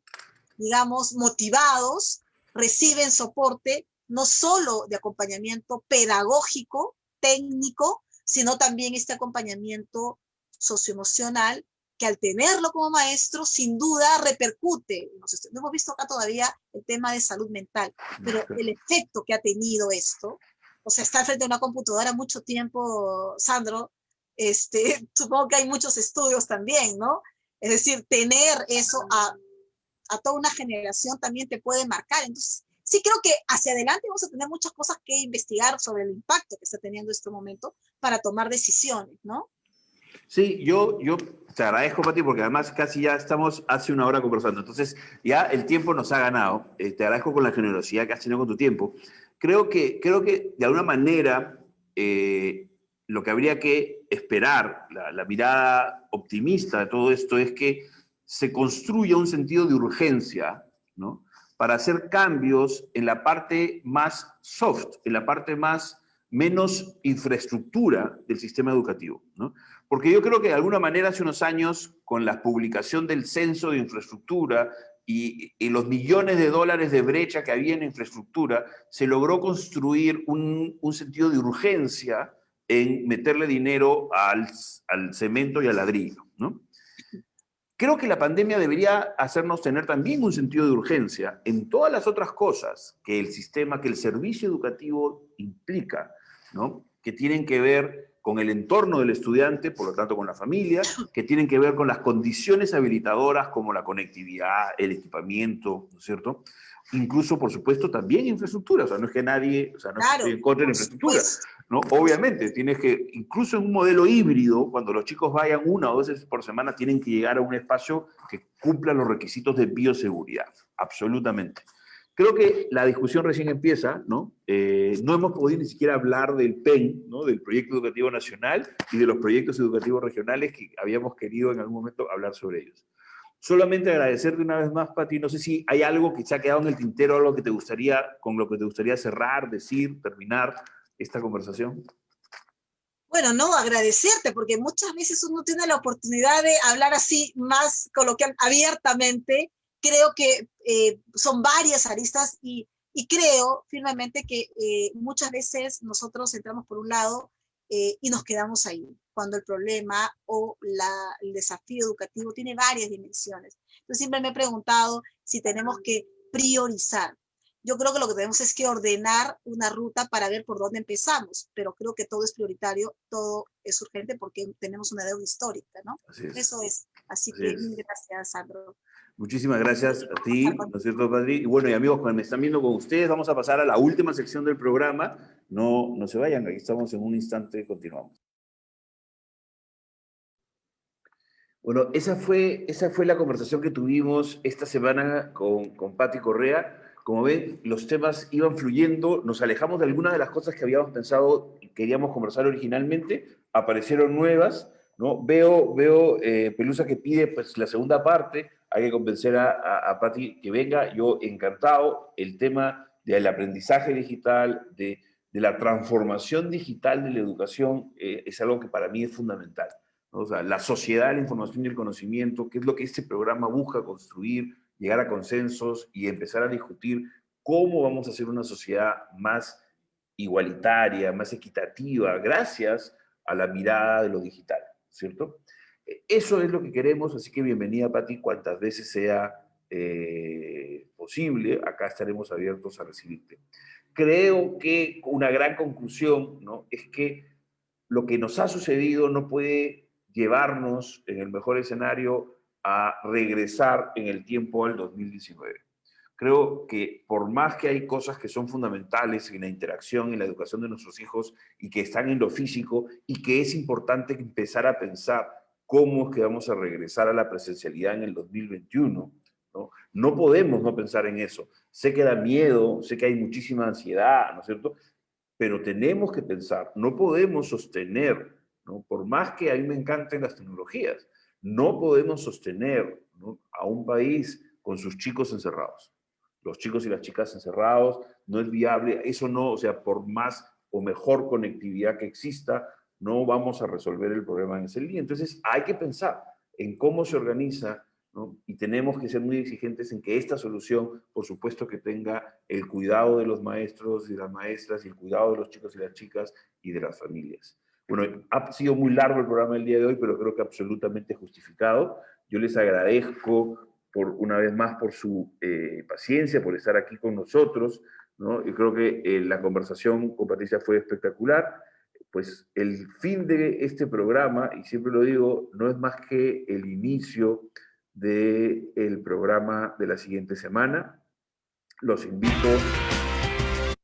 digamos, motivados, reciben soporte, no solo de acompañamiento pedagógico, técnico, sino también este acompañamiento socioemocional que al tenerlo como maestro, sin duda repercute. No hemos visto acá todavía el tema de salud mental, pero el efecto que ha tenido esto, o sea, estar frente a una computadora mucho tiempo, Sandro, supongo que hay muchos estudios también, ¿no? Es decir, tener eso a toda una generación también te puede marcar. Entonces, sí creo que hacia adelante vamos a tener muchas cosas que investigar sobre el impacto que está teniendo este momento para tomar decisiones, ¿no? Sí, yo te agradezco, Pati, porque además casi ya estamos hace una hora conversando. Entonces, ya el tiempo nos ha ganado. Te agradezco con la generosidad que has tenido con tu tiempo. Creo que de alguna manera lo que habría que esperar, la mirada optimista de todo esto, es que se construya un sentido de urgencia, ¿no? Para hacer cambios en la parte más soft, en la parte más menos infraestructura del sistema educativo, ¿no? Porque yo creo que de alguna manera hace unos años, con la publicación del censo de infraestructura y los millones de dólares de brecha que había en infraestructura, se logró construir un sentido de urgencia en meterle dinero al cemento y al ladrillo, ¿no? Creo que la pandemia debería hacernos tener también un sentido de urgencia en todas las otras cosas que el sistema, que el servicio educativo implica, ¿no? Que tienen que ver con el entorno del estudiante, por lo tanto con la familia, que tienen que ver con las condiciones habilitadoras como la conectividad, el equipamiento, ¿no es cierto? Incluso, por supuesto, también infraestructura, o sea, no es que nadie, o sea, no es que estoy Claro, en contra de la por infraestructura, supuesto. ¿no? Obviamente, tienes que, incluso en un modelo híbrido, cuando los chicos vayan una o dos veces por semana, tienen que llegar a un espacio que cumpla los requisitos de bioseguridad, absolutamente. Creo que la discusión recién empieza, ¿no? No hemos podido ni siquiera hablar del PEN, ¿no? Del Proyecto Educativo Nacional y de los proyectos educativos regionales que habíamos querido en algún momento hablar sobre ellos. Solamente agradecerte una vez más, Pati. No sé si hay algo que se ha quedado en el tintero, algo que te gustaría, con lo que te gustaría cerrar, decir, terminar esta conversación. Bueno, no, agradecerte, porque muchas veces uno tiene la oportunidad de hablar así más coloquial, abiertamente. Creo que son varias aristas y creo firmemente que muchas veces nosotros entramos por un lado y nos quedamos ahí, cuando el problema o el desafío educativo tiene varias dimensiones. Entonces siempre me he preguntado si tenemos que priorizar. Yo creo que lo que tenemos es que ordenar una ruta para ver por dónde empezamos, pero creo que todo es prioritario, todo es urgente porque tenemos una deuda histórica, ¿no? Así es. Eso es. Así Así que mil es. gracias, Sandro. Muchísimas gracias a ti, ¿no es cierto, Padre? Y bueno, y amigos que me están viendo con ustedes, vamos a pasar a la última sección del programa. No se vayan, aquí estamos en un instante, continuamos. Bueno, esa fue la conversación que tuvimos esta semana con Pati Correa. Como ven, los temas iban fluyendo, nos alejamos de algunas de las cosas que habíamos pensado y queríamos conversar originalmente, aparecieron nuevas, ¿no? Veo Pelusa que pide pues, la segunda parte, hay que convencer a Pati que venga, yo encantado, el tema del aprendizaje digital, de la transformación digital de la educación, es algo que para mí es fundamental. O sea, la sociedad de la información y el conocimiento, que es lo que este programa busca construir, llegar a consensos y empezar a discutir cómo vamos a hacer una sociedad más igualitaria, más equitativa, gracias a la mirada de lo digital, ¿cierto? Eso es lo que queremos, así que bienvenida, Pati, cuantas veces sea posible, acá estaremos abiertos a recibirte. Creo que una gran conclusión, ¿no?, es que lo que nos ha sucedido no puede llevarnos, en el mejor escenario, a regresar en el tiempo al 2019. Creo que por más que hay cosas que son fundamentales en la interacción, en la educación de nuestros hijos y que están en lo físico y que es importante empezar a pensar cómo es que vamos a regresar a la presencialidad en el 2021, ¿no? No podemos no pensar en eso. Sé que da miedo, sé que hay muchísima ansiedad, ¿no es cierto? Pero tenemos que pensar, no podemos sostener, ¿no?, por más que a mí me encanten las tecnologías, no podemos sostener, ¿no?, a un país con sus chicos encerrados. Los chicos y las chicas encerrados, no es viable, eso no, o sea, por más o mejor conectividad que exista, no vamos a resolver el problema en ese día. Entonces hay que pensar en cómo se organiza, ¿no? Y tenemos que ser muy exigentes en que esta solución, por supuesto, que tenga el cuidado de los maestros y las maestras y el cuidado de los chicos y las chicas y de las familias. Bueno, ha sido muy largo el programa del día de hoy, pero creo que absolutamente justificado. Yo les agradezco por una vez más por su paciencia, por estar aquí con nosotros, ¿no? Y creo que la conversación con Patricia fue espectacular. Pues el fin de este programa, y siempre lo digo, no es más que el inicio del programa de la siguiente semana. Los invito,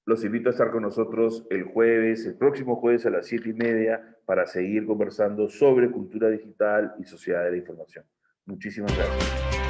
los invito a estar con nosotros el jueves, el próximo jueves a las 7:30, para seguir conversando sobre cultura digital y sociedad de la información. Muchísimas gracias.